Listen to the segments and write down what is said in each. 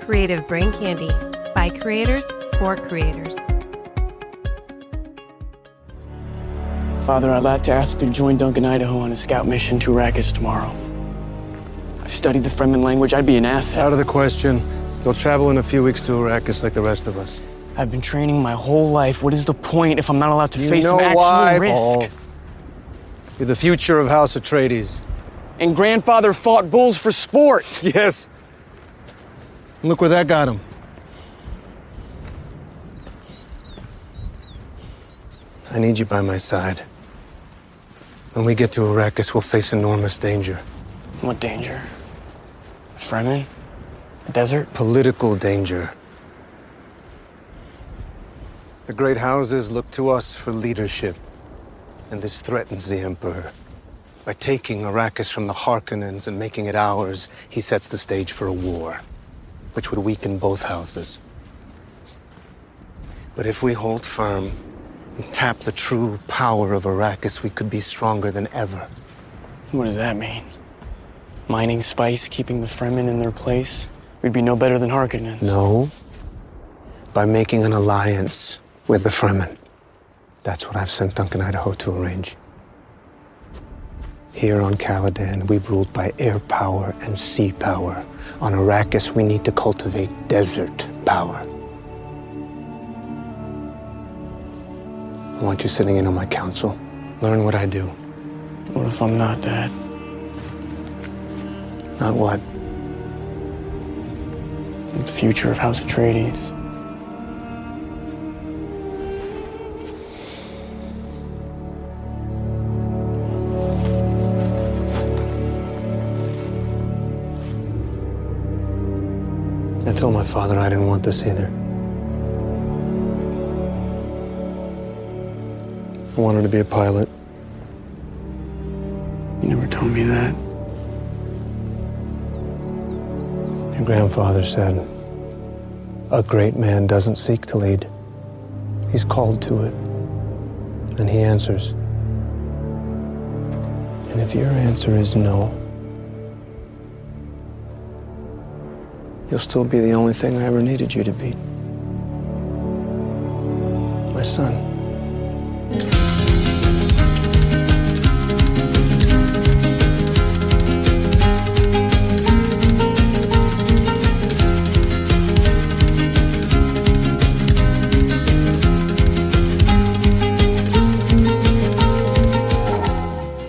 Creative Brain Candy, by creators for creators. Father, I'd like to ask to join Duncan, Idaho on a scout mission to Arrakis tomorrow. I've studied the Fremen language. I'd be an asset. Out of the question. They'll travel in a few weeks to Arrakis like the rest of us. I've been training my whole life. What is the point if I'm not allowed to face some why, actual risk? Paul? You're the future of House Atreides. And grandfather fought bulls for sport. Yes. And look where that got him. I need you by my side. When we get to Arrakis, we'll face enormous danger. What danger? Fremen? The desert? Political danger. The great houses look to us for leadership, and this threatens the Emperor. By taking Arrakis from the Harkonnens and making it ours, he sets the stage for a war, which would weaken both houses. But if we hold firm and tap the true power of Arrakis, we could be stronger than ever. What does that mean? Mining spice, keeping the Fremen in their place? We'd be no better than Harkonnens. No. By making an alliance with the Fremen. That's what I've sent Duncan, Idaho to arrange. Here on Caladan, we've ruled by air power and sea power. On Arrakis, we need to cultivate desert power. I want you sitting in on my council. Learn what I do. What if I'm not, Dad? Not what? The future of House Atreides. I told my father I didn't want this either. I wanted to be a pilot. You never told me that. Your grandfather said, a great man doesn't seek to lead. He's called to it. And he answers. And if your answer is no, you'll still be the only thing I ever needed you to be. My son.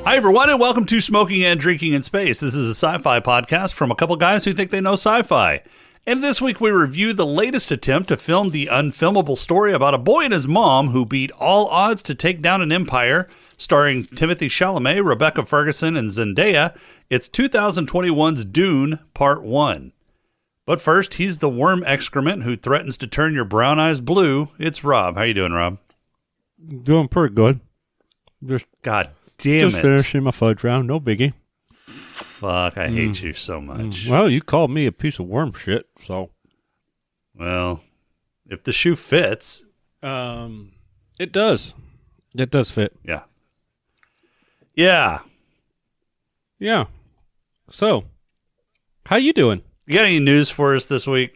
Hi, everyone, and welcome to Smoking and Drinking in Space. This is a sci-fi podcast from a couple guys who think they know sci-fi. And this week we review the latest attempt to film the unfilmable story about a boy and his mom who beat all odds to take down an empire, starring Timothée Chalamet, Rebecca Ferguson, and Zendaya. It's 2021's Dune, Part 1. But first, he's the worm excrement who threatens to turn your brown eyes blue. It's Rob. How you doing, Rob? Doing pretty good. God damn just it. finishing my fudge round. No biggie. Fuck, I hate you so much. Well, you called me a piece of worm shit, so. Well, if the shoe fits. It does. It does fit. Yeah. Yeah. Yeah. So, how you doing? You got any news for us this week?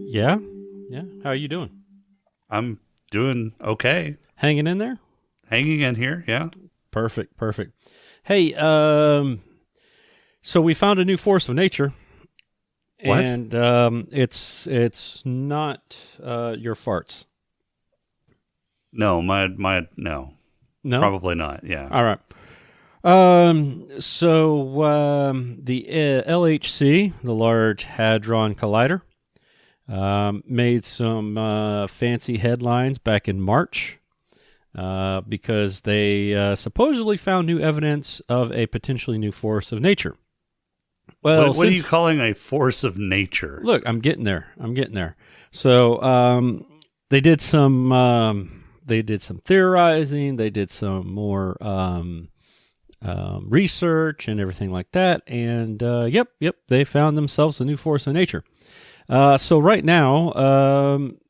Yeah. Yeah. How are you doing? I'm doing okay. Hanging in there? Hanging in here, yeah. Perfect. Hey, so we found a new force of nature. What? And it's not your farts. No, no. No? Probably not, yeah. All right. So the LHC, the Large Hadron Collider, made some fancy headlines back in March because they supposedly found new evidence of a potentially new force of nature. Well, what are you calling a force of nature? Look, I'm getting there. So they did some theorizing. They did some more research and everything like that. And yep, they found themselves a new force of nature. So right now,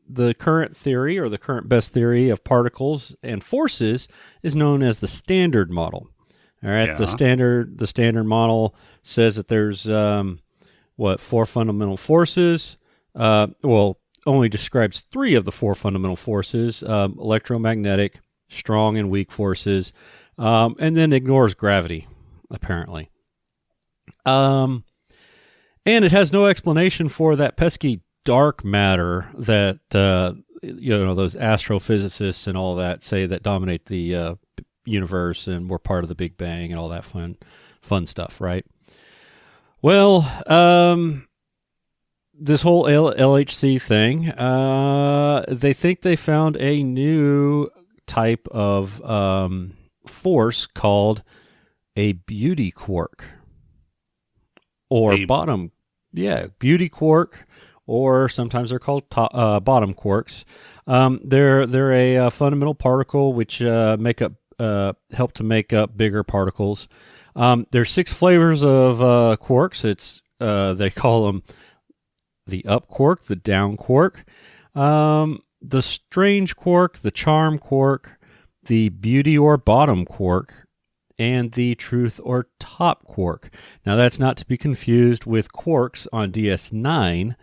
the current theory, or the current best theory of particles and forces, is known as the Standard Model. All right, Yeah. the standard model says that there's 4 fundamental forces. Only describes 3 of the 4 fundamental forces: electromagnetic, strong and weak forces, and then ignores gravity, apparently. And it has no explanation for that pesky dark matter that those astrophysicists and all that say that dominate the universe and we're part of the Big Bang and all that fun stuff, right? Well, this whole LHC thing, they think they found a new type of force called a beauty quark, or beauty quark, or sometimes they're called bottom quarks. They're a fundamental particle which help to make up bigger particles. There's 6 flavors of quarks. They call them the up quark, the down quark, the strange quark, the charm quark, the beauty or bottom quark, and the truth or top quark. Now, that's not to be confused with quarks on DS9.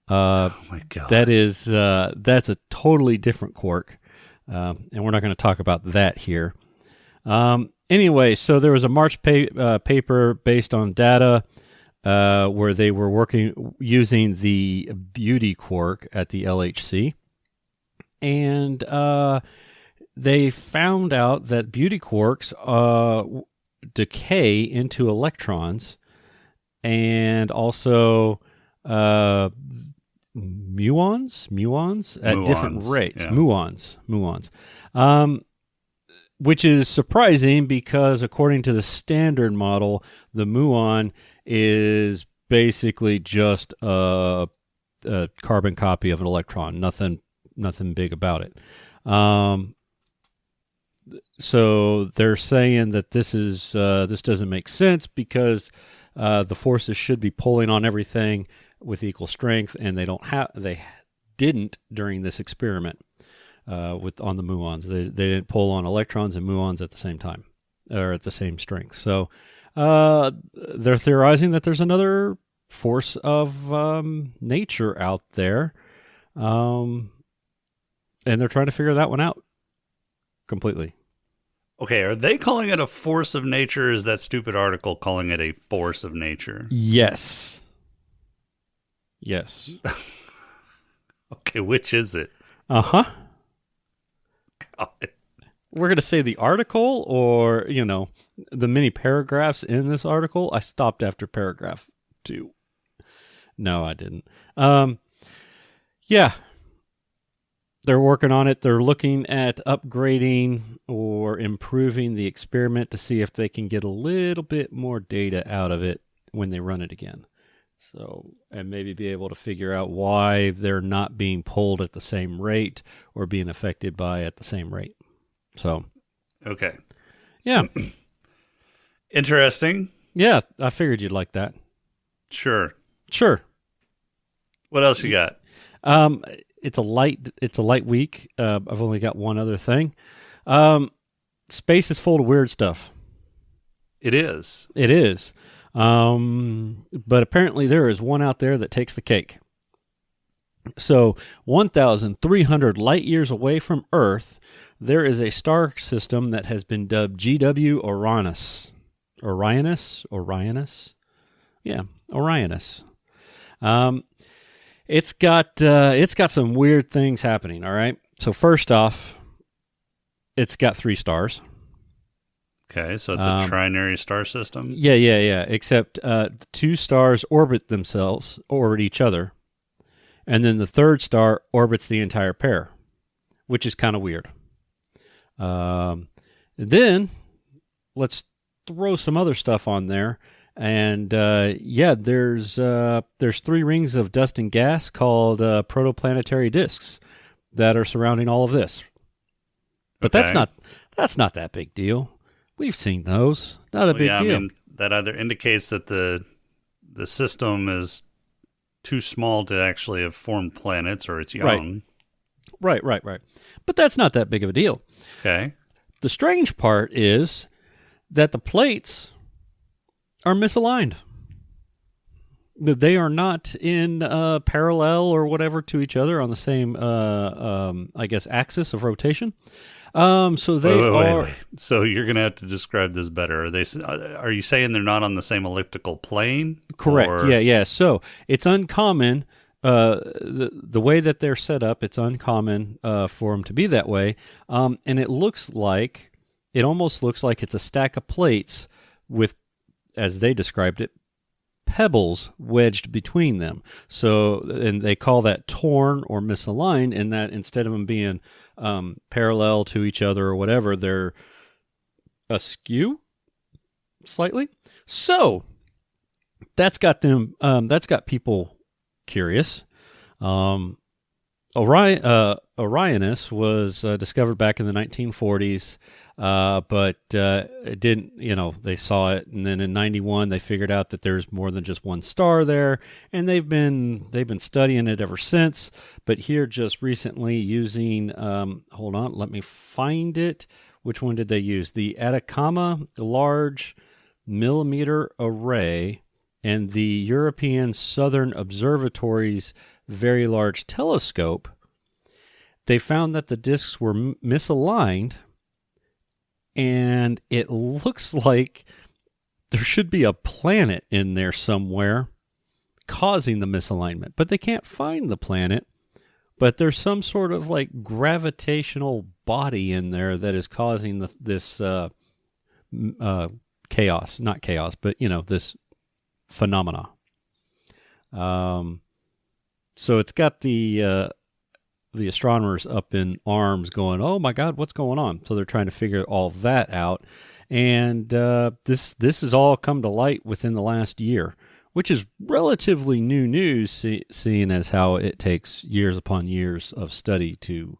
Oh my God. That's a totally different quark, and we're not going to talk about that here. Anyway, so there was a March paper based on data where they were using the beauty quark at the LHC, and they found out that beauty quarks decay into electrons, and also muons at different rates. Yeah. Muons. Which is surprising because according to the standard model, the muon is basically just a carbon copy of an electron. Nothing big about it. So they're saying that this doesn't make sense because the forces should be pulling on everything with equal strength, and they didn't during this experiment on the muons. They didn't pull on electrons and muons at the same time or at the same strength. So they're theorizing that there's another force of nature out there, and they're trying to figure that one out completely. Okay, are they calling it a force of nature? Or is that stupid article calling it a force of nature? Yes. Okay, which is it? Uh-huh. God. We're going to say the article or, the many paragraphs in this article. I stopped after paragraph 2. No, I didn't. Yeah. They're working on it. They're looking at upgrading or improving the experiment to see if they can get a little bit more data out of it when they run it again. So, and maybe be able to figure out why they're not being pulled at the same rate or being affected by at the same rate. So, okay. Yeah. Interesting. Yeah, I figured you'd like that. Sure. What else you got? It's a light week. I've only got one other thing. Space is full of weird stuff. It is. But apparently there is one out there that takes the cake. So 1,300 light years away from Earth, there is a star system that has been dubbed GW Orionis. Orionis? Yeah, Orionis. It's got some weird things happening, all right? So first off, it's got 3 stars. Okay, so it's a trinary star system? Yeah. Except 2 stars orbit each other. And then the third star orbits the entire pair, which is kind of weird. Then let's throw some other stuff on there. And there's 3 rings of dust and gas called protoplanetary disks that are surrounding all of this. But okay. that's not that big deal. We've seen those. Not a big deal. I mean, that either indicates that the system is too small to actually have formed planets, or it's young. Right. But that's not that big of a deal. Okay. The strange part is that the plates are misaligned. They are not in parallel or whatever to each other on the same, I guess, axis of rotation. So they are. Wait. So you're going to have to describe this better. Are you saying they're not on the same elliptical plane? Correct. Or? Yeah. So it's uncommon. The way that they're set up, it's uncommon for them to be that way. And it almost looks like it's a stack of plates with, as they described it, pebbles wedged between them. So, and they call that torn or misaligned, and that instead of them being parallel to each other or whatever, they're askew slightly. So that's got them. That's got people curious. Orionis was discovered back in the 1940s, but it didn't, they saw it, and then in 91 they figured out that there's more than just one star there, and they've been studying it ever since. But here just recently using, hold on, let me find it. Which one did they use? The Atacama Large Millimeter Array and the European Southern Observatory's Very Large Telescope. They found that the disks were misaligned, and it looks like there should be a planet in there somewhere causing the misalignment, but they can't find the planet. But there's some sort of like gravitational body in there that is causing this chaos, not chaos, but this phenomena. So it's got the astronomers up in arms going, oh my God, what's going on? So they're trying to figure all that out. And this has all come to light within the last year, which is relatively new news, seeing as how it takes years upon years of study to,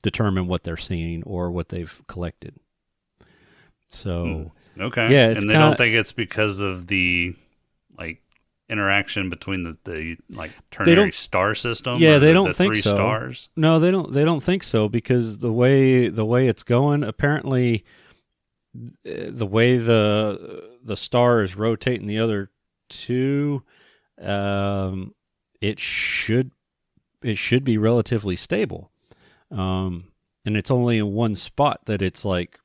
determine what they're seeing or what they've collected. So, okay. Yeah, and they don't think it's because of the interaction between the ternary star system. Yeah, or they don't the think three so. Stars. No, they don't think so, because the way it's going, apparently, the way the star is rotating the other two, it should be relatively stable, and it's only in one spot that it's like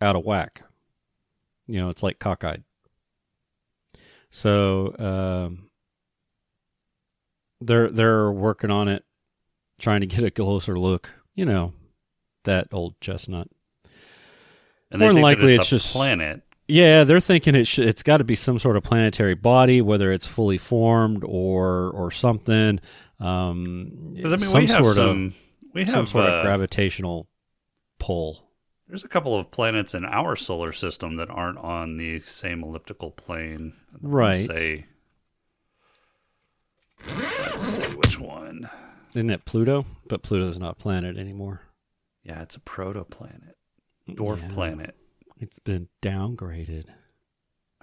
out of whack. It's like cockeyed. So they're working on it, trying to get a closer look. That old chestnut. And more than likely, it's just a planet. Yeah, they're thinking it's got to be some sort of planetary body, whether it's fully formed or something. Because we have some sort of gravitational pull. There's a couple of planets in our solar system that aren't on the same elliptical plane. Right. Let's see which one. Isn't it Pluto? But Pluto's not a planet anymore. Yeah, it's a protoplanet. Dwarf planet. It's been downgraded.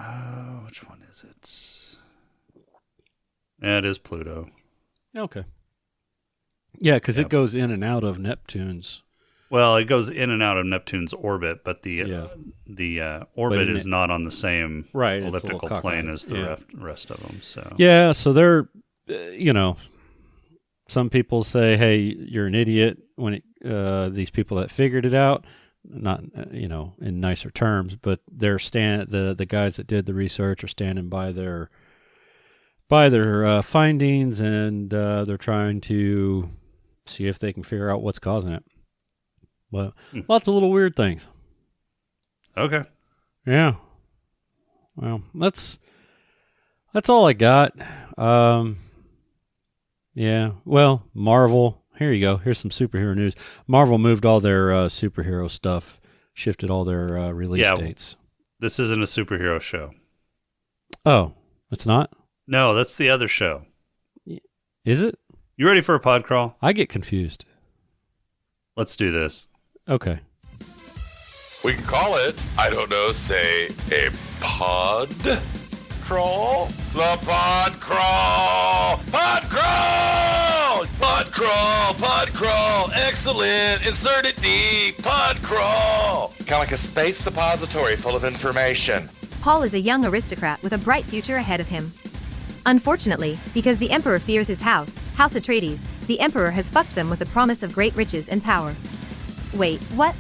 Oh, which one is it? Yeah, it is Pluto. Okay. Yeah, because it goes in and out of Neptune's. Well, it goes in and out of Neptune's orbit, but the orbit is not on the same elliptical plane as the rest of them. So yeah, so they're, some people say, "Hey, you're an idiot." When these people that figured it out, not in nicer terms, but they're the guys that did the research are standing by their findings, and they're trying to see if they can figure out what's causing it. Well, lots of little weird things. Okay. Yeah. Well, that's all I got. Yeah. Well, Marvel. Here you go. Here's some superhero news. Marvel moved all their superhero stuff, shifted all their release dates. This isn't a superhero show. Oh, it's not? No, that's the other show. Is it? You ready for a pod crawl? I get confused. Let's do this. Okay. We can call it, I don't know, say a pod crawl? The pod crawl! Pod crawl! Pod crawl! Pod crawl! Excellent! Insert it deep! Pod crawl! Paul. Kind of like a space suppository full of information. Paul is a young aristocrat with a bright future ahead of him. Unfortunately, because the Emperor fears his house, House Atreides, the Emperor has fucked them with the promise of great riches and power. Wait, what?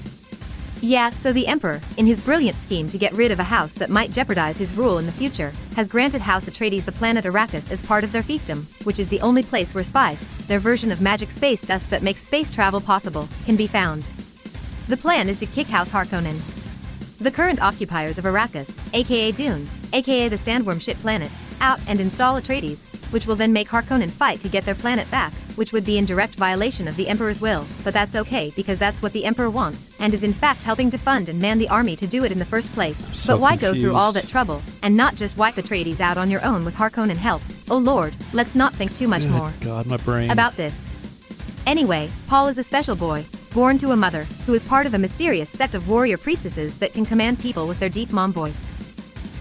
Yeah, so the Emperor, in his brilliant scheme to get rid of a house that might jeopardize his rule in the future, has granted House Atreides the planet Arrakis as part of their fiefdom, which is the only place where spies, their version of magic space dust that makes space travel possible, can be found. The plan is to kick House Harkonnen, the current occupiers of Arrakis, aka Dune, aka the sandworm shit planet, out and install Atreides, which will then make Harkonnen fight to get their planet back, which would be in direct violation of the Emperor's will, but that's okay because that's what the Emperor wants, and is in fact helping to fund and man the army to do it in the first place. But why go through all that trouble, and not just wipe Atreides out on your own with Harkonnen help? Oh lord, let's not think too much more God, my brain. about this. Anyway, Paul is a special boy, born to a mother, who is part of a mysterious sect of warrior priestesses that can command people with their deep mom voice.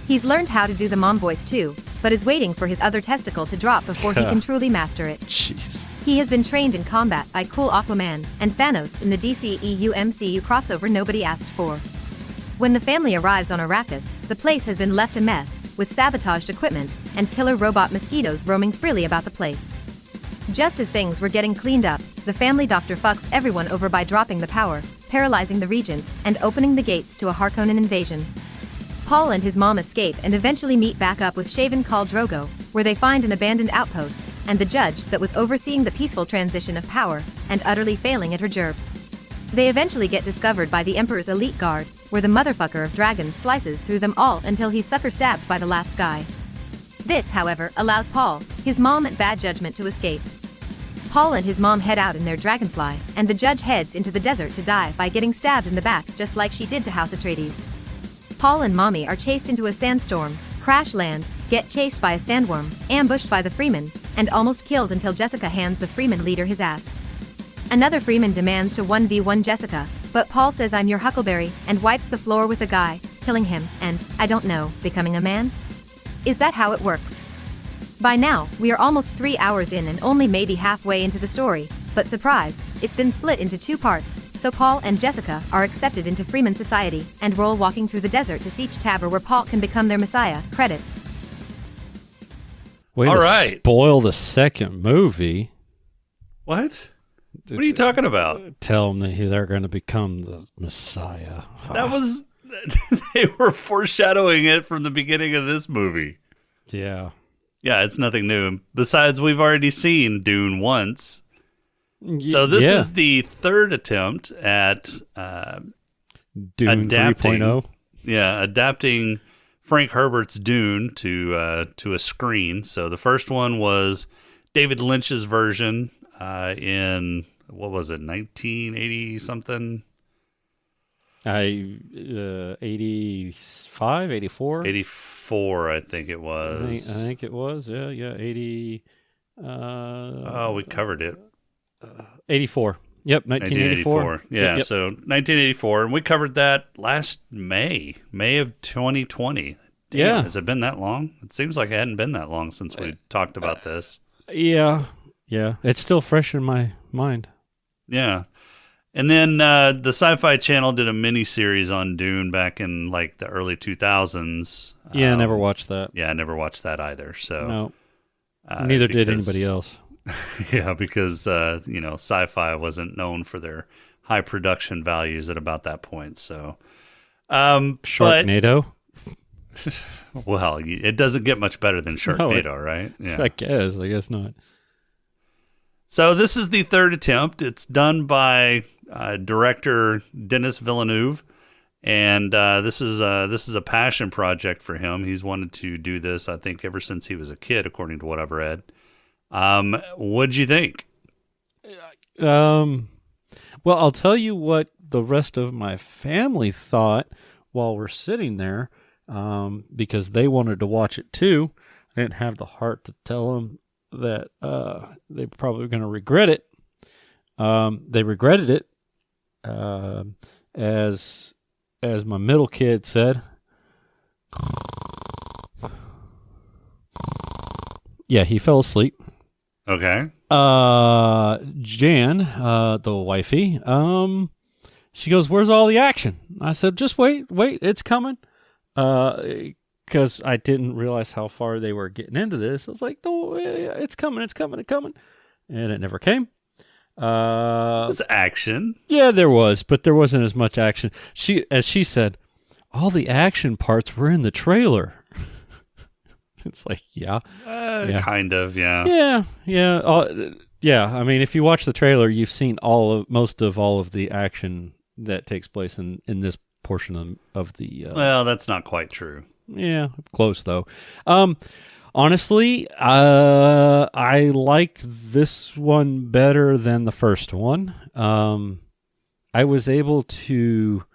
He's learned how to do the mom voice too, but is waiting for his other testicle to drop before he can truly master it. Jeez. He has been trained in combat by cool Aquaman and Thanos in the DCEU MCU crossover nobody asked for. When the family arrives on Arrakis, the place has been left a mess, with sabotaged equipment and killer robot mosquitoes roaming freely about the place. Just as things were getting cleaned up, the family doctor fucks everyone over by dropping the power, paralyzing the regent, and opening the gates to a Harkonnen invasion. Paul and his mom escape and eventually meet back up with Shaven Khal Drogo, where they find an abandoned outpost, and the judge that was overseeing the peaceful transition of power, and utterly failing at her job. They eventually get discovered by the Emperor's elite guard, where the motherfucker of dragons slices through them all until he's sucker-stabbed by the last guy. This, however, allows Paul, his mom and bad judgment to escape. Paul and his mom head out in their dragonfly, and the judge heads into the desert to die by getting stabbed in the back just like she did to House Atreides. Paul and Mommy are chased into a sandstorm, crash land, get chased by a sandworm, ambushed by the Freeman, and almost killed until Jessica hands the Freeman leader his ass. Another Freeman demands to 1v1 Jessica, but Paul says I'm your Huckleberry, and wipes the floor with the guy, killing him, and, I don't know, becoming a man? Is that how it works? By now, we are almost 3 hours in and only maybe halfway into the story, but surprise, it's been split into 2 parts, so Paul and Jessica are accepted into Freeman society and roll walking through the desert to Siege Tabor where Paul can become their messiah. Credits. Way All to right. spoil the second movie. What? What are you talking about? Tell them that they're going to become the Messiah. That was they were foreshadowing it from the beginning of this movie. Yeah. Yeah, it's nothing new. Besides, we've already seen Dune once. So this is the third attempt at Dune adapting 3.0. Yeah, adapting Frank Herbert's Dune to a screen. So the first one was David Lynch's version in, what was it, 1980 something? 85, 84? 84, I think it was. I think it was. Yeah, 80. We covered it. 84. Yep, 1984. Yeah, Yep. So 1984, and we covered that last May of 2020. Damn, Yeah. has it been that long? It seems like it hadn't been that long since we talked about this. Yeah. It's still fresh in my mind. Yeah. And then the Sci-Fi Channel did a mini-series on Dune back in like the early 2000s. Yeah, I never watched that. Yeah, I never watched that either. So No. Neither did anybody else. Yeah, because sci-fi wasn't known for their high production values at about that point. So, Sharknado? Well, it doesn't get much better than Sharknado, right? Yeah. I guess not. So this is the third attempt. It's done by director Denis Villeneuve, and this is a passion project for him. He's wanted to do this, I think, ever since he was a kid, according to what I've read. What'd you think? Well, I'll tell you what the rest of my family thought while we're sitting there, because they wanted to watch it too. I didn't have the heart to tell them that they're probably going to regret it. They regretted it, as my middle kid said. Yeah, he fell asleep. Okay. Jan, the wifey, She goes, "Where's all the action?" I said, "Just wait, it's coming." Because I didn't realize how far they were getting into this. I was like, "No, it's coming, it's coming, it's coming," and it never came. It was action. Yeah, there was, but there wasn't as much action. As she said, all the action parts were in the trailer. It's like, yeah. Kind of, yeah. Yeah. I mean, if you watch the trailer, you've seen most of all of the action that takes place in this portion of the. Well, that's not quite true. Yeah, close though. Honestly, I liked this one better than the first one. I was able to,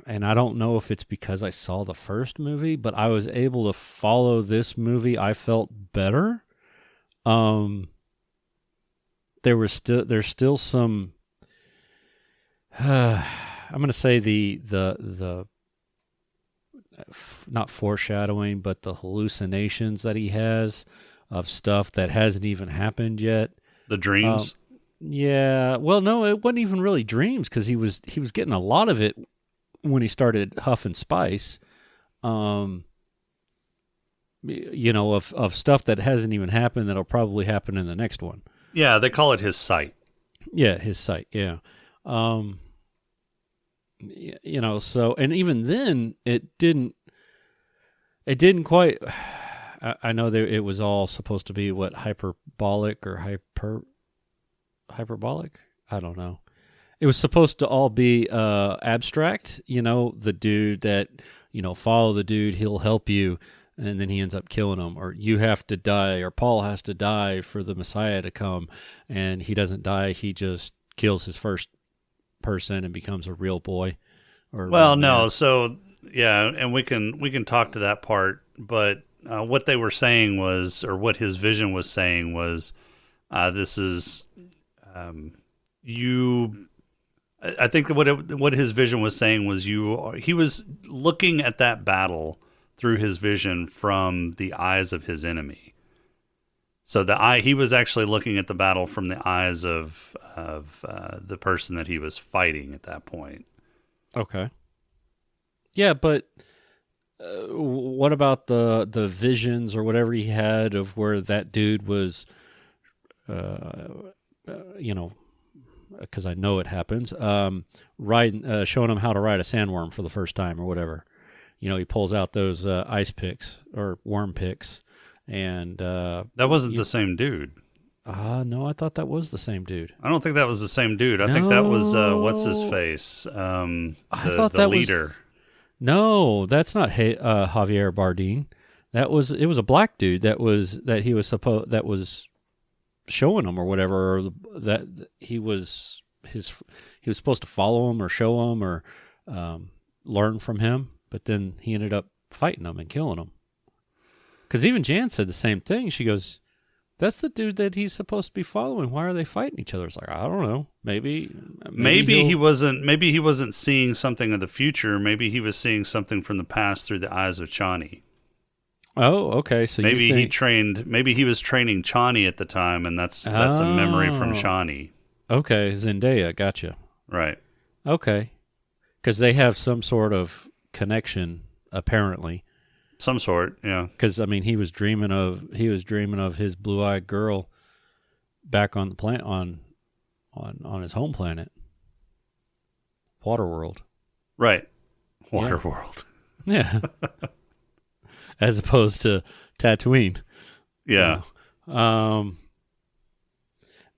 and I don't know if it's because I saw the first movie, but I was able to follow this movie. I felt better. There's still some. I'm going to say the not foreshadowing, but the hallucinations that he has of stuff that hasn't even happened yet. The dreams. Yeah. Well, no, it wasn't even really dreams because he was getting a lot of it when he started huffing spice. Of stuff that hasn't even happened that'll probably happen in the next one. Yeah, they call it his sight. Yeah, his sight. Yeah. So, and even then it didn't quite, I know that it was all supposed to be hyperbolic or hyperbolic. I don't know. It was supposed to all be, abstract, the dude that, follow the dude, he'll help you. And then he ends up killing him, or you have to die, or Paul has to die for the Messiah to come. And he doesn't die. He just kills his first person and becomes a real boy. So yeah, and we can talk to that part, but what they were saying was, or what his vision was saying was, this is you. I think what his vision was saying was he was looking at that battle through his vision from the eyes of his enemy. So he was actually looking at the battle from the eyes of the person that he was fighting at that point. Okay. Yeah, but what about the visions or whatever he had of where that dude was, because I know it happens, showing him how to ride a sandworm for the first time or whatever. He pulls out those ice picks or worm picks, and that wasn't the same dude. No, I thought that was the same dude. I don't think that was the same dude. I think that was what's his face? I thought that leader. No, that's not Javier Bardem. It was a black dude that was showing him or whatever, or that he was supposed to follow him or show him or learn from him, but then he ended up fighting him and killing him. Because even Jan said the same thing. She goes, "That's the dude that he's supposed to be following. Why are they fighting each other?" It's like, I don't know. Maybe he wasn't. Maybe he wasn't seeing something of the future. Maybe he was seeing something from the past through the eyes of Chani. Oh, okay. So maybe he trained. Maybe he was training Chani at the time, and that's a memory from Chani. Okay, Zendaya, gotcha. Right. Okay, because they have some sort of connection, apparently. Some sort, yeah. Because he was dreaming of his blue-eyed girl back on the planet on his home planet, Waterworld. Right, Waterworld. Yeah. As opposed to Tatooine. Yeah.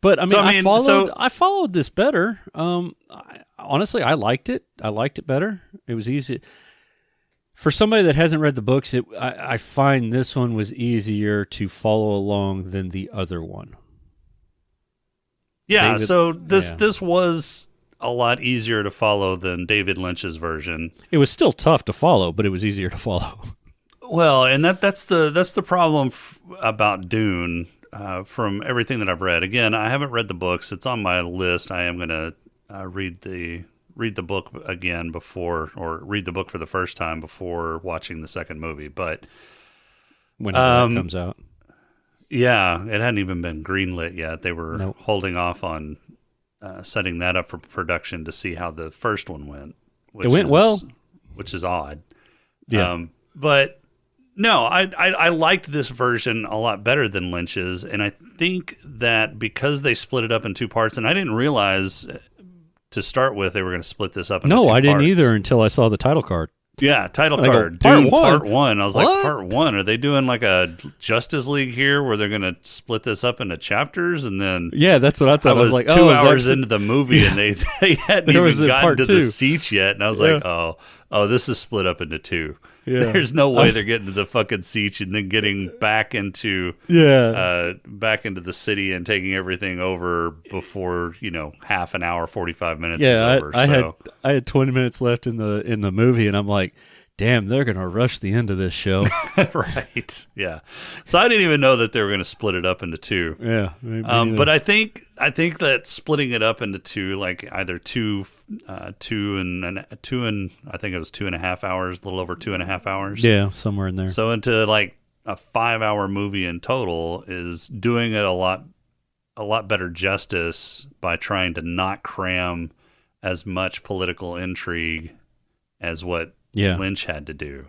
But I followed this better. Honestly, I liked it. I liked it better. It was easy. For somebody that hasn't read the books, I find this one was easier to follow along than the other one. Yeah, this was a lot easier to follow than David Lynch's version. It was still tough to follow, but it was easier to follow. Well, and that's the problem about Dune. From everything that I've read, again, I haven't read the books. It's on my list. I am going to read the book again or read the book for the first time before watching the second movie. But whenever that comes out, yeah, it hadn't even been greenlit yet. They were holding off on setting that up for production to see how the first one went. It went well, which is odd. Yeah. But no, I liked this version a lot better than Lynch's, and I think that because they split it up in two parts, and I didn't realize to start with they were going to split this up into two No, I didn't parts. either until I saw the title card. Yeah, title I go, card. part Dune one? Part 1. I was like, What? Part 1? Are they doing like a Justice League here where they're going to split this up into chapters? And then Yeah, that's what I thought. I was like, 2 oh, is hours that- into the movie and they hadn't There even was a gotten part to two. the siege yet. And I was like, oh, this is split up into 2. Yeah. There's no I way was- they're getting to the fucking siege and then getting back into back into the city and taking everything over before, half an hour, 45 minutes is over. I had 20 minutes left in the movie, and I'm like, damn, they're gonna rush the end of this show. Right. Yeah. So I didn't even know that they were going to split it up into 2. Yeah, maybe But I think that splitting it up into 2, like either two and I think it was 2.5 hours, a little over 2.5 hours. yeah, somewhere in there. So into like a 5-hour movie in total is doing it a lot better justice by trying to not cram as much political intrigue as what Lynch had to do.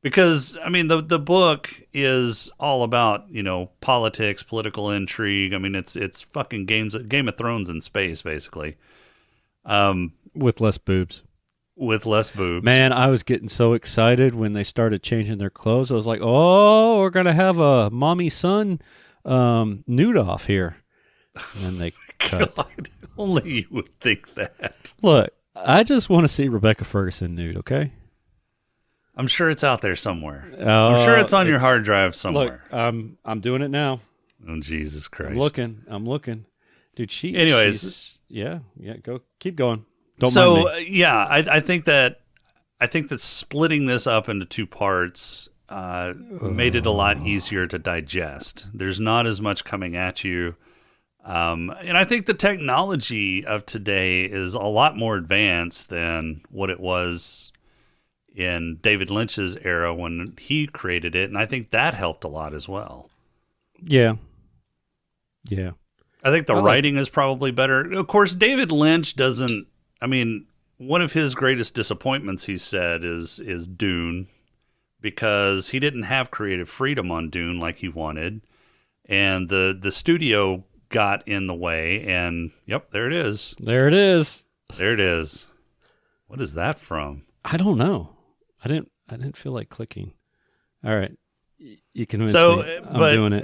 Because, I mean, the book is all about, politics, political intrigue. I mean, it's fucking Game of Thrones in space, basically. With less boobs. With less boobs. Man, I was getting so excited when they started changing their clothes. I was like, oh, we're going to have a mommy-son nude off here. And then they cut. God, only you would think that. Look, I just want to see Rebecca Ferguson nude, okay? I'm sure it's out there somewhere. I'm sure it's on your hard drive somewhere. Look, I'm doing it now. Oh, Jesus Christ. I'm looking. Dude, Anyways. yeah, keep going. Don't mind me. Yeah, I think that splitting this up into 2 parts made it a lot easier to digest. There's not as much coming at you. And I think the technology of today is a lot more advanced than what it was in David Lynch's era when he created it. And I think that helped a lot as well. Yeah. Yeah. I think the writing is probably better. Of course, David Lynch doesn't, I mean, one of his greatest disappointments, he said, is Dune, because he didn't have creative freedom on Dune like he wanted. And the studio got in the way, and yep, there it is. There it is. There it is. What is that from? I don't know. I didn't feel like clicking. All right. You convinced me. I'm doing it.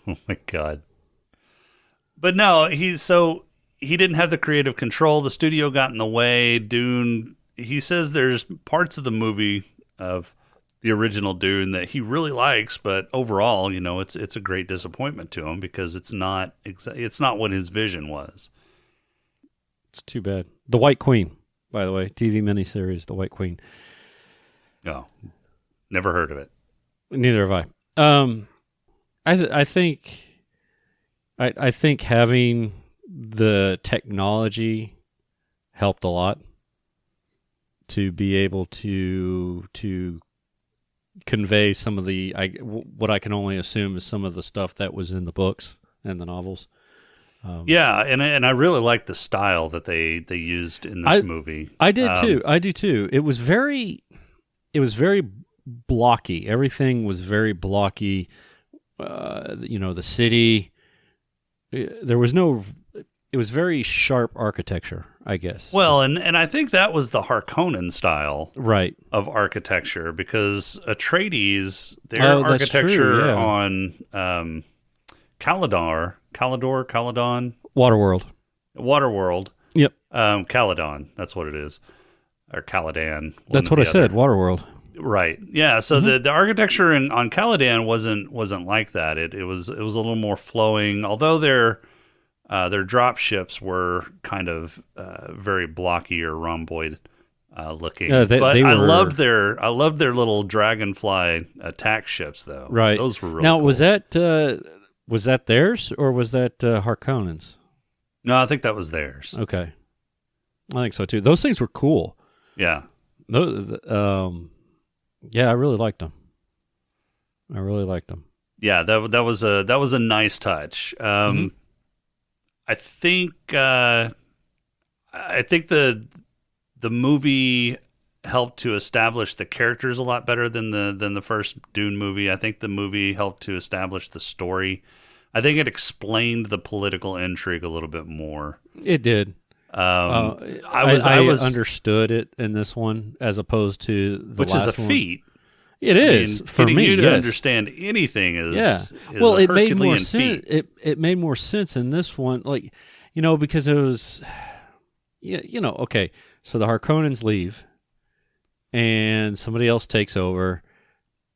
Oh my God. But no, he didn't have the creative control. The studio got in the way. Dune, he says there's parts of the movie of the original Dune that he really likes, but overall, it's a great disappointment to him because it's not what his vision was. It's too bad. The White Queen, by the way, TV miniseries, The White Queen. No, never heard of it. Neither have I. I think having the technology helped a lot to be able to convey some of what I can only assume is some of the stuff that was in the books and the novels. Yeah, and I really like the style that they used in this movie. I did too. I do too. It was very blocky. Everything was very blocky. The city. There was no. It was very sharp architecture, I guess. Well, and I think that was the Harkonnen style, right, of architecture, because Atreides, their architecture true, yeah. on Caladon, Waterworld. Yep. Caladon, that's what it is, or Caladan. That's what I said. Waterworld. Right. Yeah. So the architecture on Caladan wasn't like that. It was a little more flowing. Although their drop ships were kind of very blocky or rhomboid looking. But I loved their little dragonfly attack ships though. Right. Those were really now cool. was that theirs or was that Harkonnen's? No, I think that was theirs. Okay. I think so too. Those things were cool. Yeah. Those, yeah, I really liked them. Yeah, that was a nice touch. I think the movie helped to establish the characters a lot better than the first Dune movie. I think the movie helped to establish the story. I think it explained the political intrigue a little bit more. It did. I understood it in this one as opposed to the which last is a one. feat. It is for getting me you to yes. understand anything is Well, a it made more Herculean sense. feat. It made more sense in this one, like because it was, okay. So the Harkonnens leave, and somebody else takes over,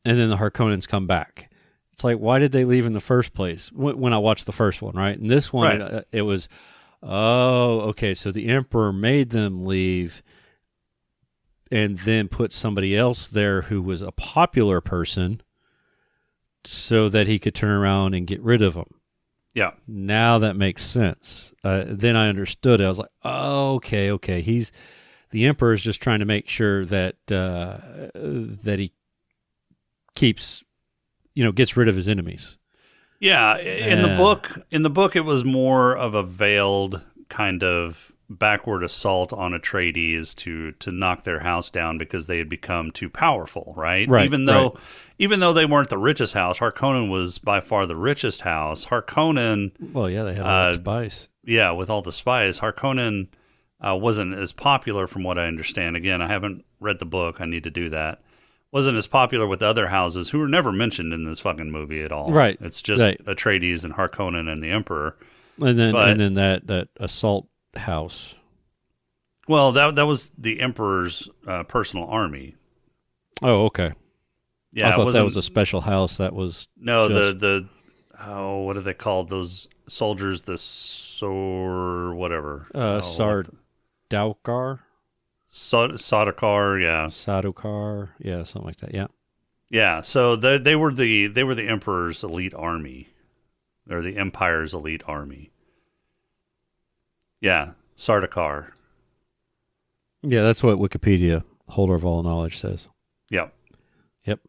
and then the Harkonnens come back. It's like, why did they leave in the first place? When I watched the first one, right? And this one, Right. it was, oh, okay. So the Emperor made them leave, and then put somebody else there who was a popular person, so that he could turn around and get rid of them. Yeah. Now that makes sense. Then I understood it. I was like, oh, okay. The Emperor is just trying to make sure that that he keeps, gets rid of his enemies. Yeah, in the book, it was more of a veiled kind of backward assault on Atreides to knock their house down because they had become too powerful, right? Right. Even though they weren't the richest house, Harkonnen was by far the richest house. Harkonnen, Well, yeah, they had all that spice. yeah, with all the spies, Harkonnen wasn't as popular from what I understand. Again, I haven't read the book. I need to do that. Wasn't as popular with other houses who were never mentioned in this fucking movie at all. Right. It's just Right. Atreides and Harkonnen and the Emperor. And then that assault house. Well, that was the Emperor's personal army. Oh, okay. Yeah, I it thought that wasn't- was a special house that was No, just- the what are they called? Those soldiers, whatever. Sardaukar? Sardaukar, yeah. Sardaukar, yeah, something like that, yeah. Yeah, so they were the Emperor's elite army. Or the Empire's elite army. Yeah, Sardaukar. Yeah, that's what Wikipedia, holder of all knowledge, says. Yep. Yep.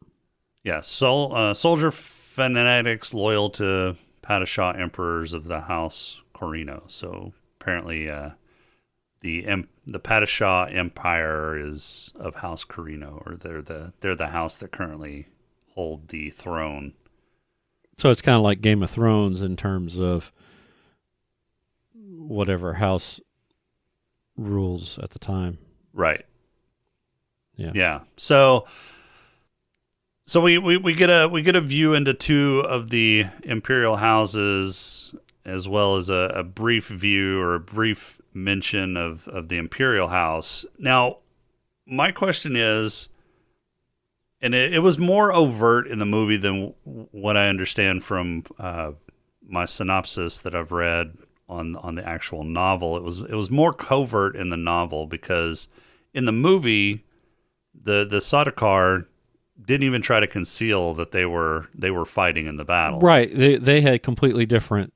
Yeah, soldier fanatics loyal to Padishah emperors of the House Corino. So apparently the Padishah Empire is of House Corino, or they're the house that currently hold the throne. So it's kind of like Game of Thrones in terms of whatever house rules at the time. Right. Yeah. Yeah. So we get a view into two of the imperial houses, as well as a brief view or a brief mention of the imperial house. Now, my question is, and it was more overt in the movie than what I understand from my synopsis that I've read on the actual novel. It was more covert in the novel, because in the movie, the Sardaukar didn't even try to conceal that they were fighting in the battle. Right. They had completely different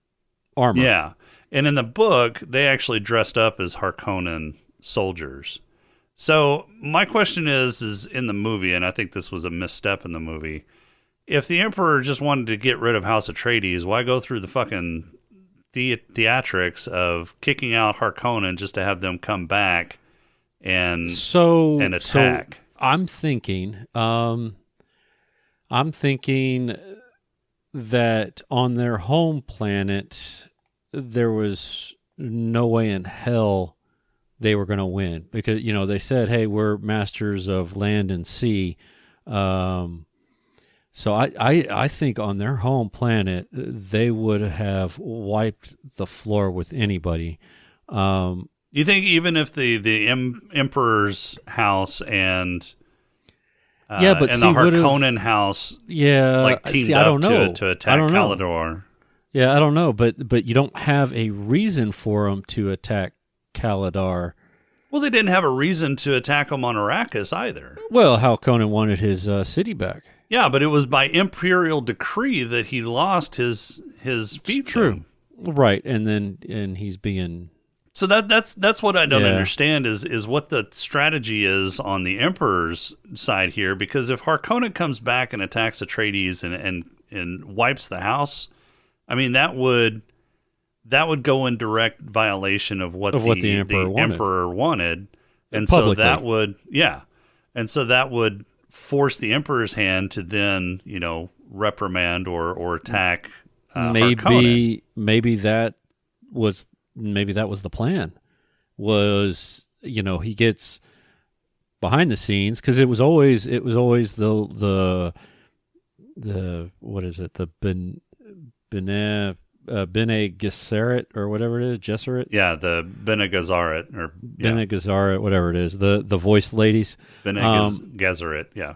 armor. Yeah. And in the book, they actually dressed up as Harkonnen soldiers. So my question is in the movie, and I think this was a misstep in the movie, if the Emperor just wanted to get rid of House Atreides, why go through the fucking theatrics of kicking out Harkonnen just to have them come back and attack? So I'm thinking that on their home planet, there was no way in hell they were going to win, because they said, "Hey, we're masters of land and sea." So I think on their home planet they would have wiped the floor with anybody. You think even if the Emperor's house and but and see, the Harkonnen house teamed I don't up know. to attack I don't know. Kalador? Yeah, I don't know, but you don't have a reason for them to attack Kaladar. Well, they didn't have a reason to attack him on Arrakis either. Well, Harkonnen wanted his city back. Yeah, but it was by imperial decree that he lost his fiefdom. It's true, right? And he's being. So that's what I don't Yeah. understand is what the strategy is on the Emperor's side here. Because if Harkonnen comes back and attacks Atreides and wipes the house, I mean that would that would go in direct violation of what the emperor wanted. And publicly. So that would, and so that would force the emperor's hand to then, reprimand or attack Harkonnen. Maybe that was the plan. Was, he gets behind the scenes, because it was always the what is it, the Bene Gesserit or whatever it is, Gesserit? Yeah, the Bene Gesserit or Bene Gesserit, whatever it is, the voice ladies. Bene Gesserit, yeah.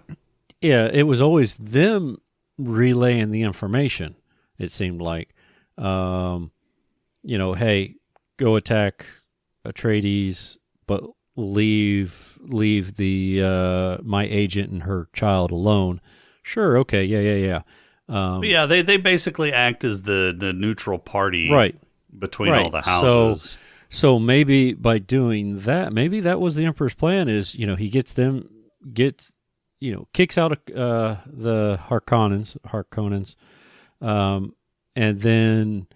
Yeah, it was always them relaying the information. It seemed like, hey, go attack Atreides, but leave the my agent and her child alone. Sure, okay, yeah. They basically act as the neutral party, right, between all the houses. So maybe by doing that, maybe that was the Emperor's plan. Is he kicks out the Harkonnens, and then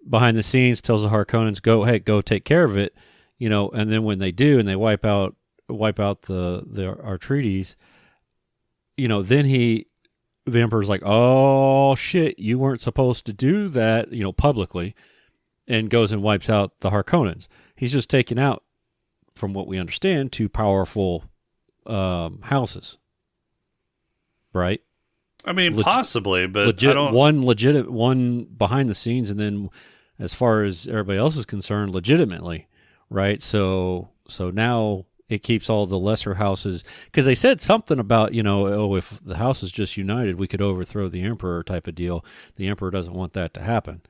behind the scenes tells the Harkonnens, go take care of it, and then when they do and they wipe out the Atreides, then the Emperor's like, oh shit, you weren't supposed to do that, publicly, and goes and wipes out the Harkonnens. He's just taken out, from what we understand, two powerful houses, right? I mean, possibly, but one behind the scenes, and then as far as everybody else is concerned, legitimately, right? So now it keeps all the lesser houses, because they said something about, if the house is just united, we could overthrow the Emperor type of deal. The Emperor doesn't want that to happen.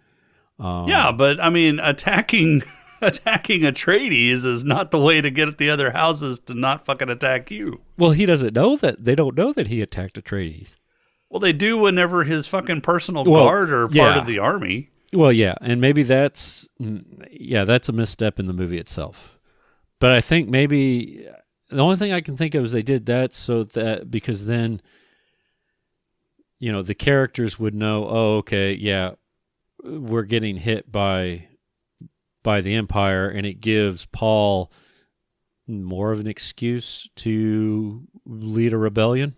But I mean, attacking Atreides is not the way to get the other houses to not fucking attack you. Well, he doesn't know that. They don't know that he attacked Atreides. Well, they do whenever his fucking personal guard are part of the army. Well, yeah, and maybe that's a misstep in the movie itself. But I think maybe the only thing I can think of is they did that because then, the characters would know, oh, okay, yeah, we're getting hit by the Empire, and it gives Paul more of an excuse to lead a rebellion.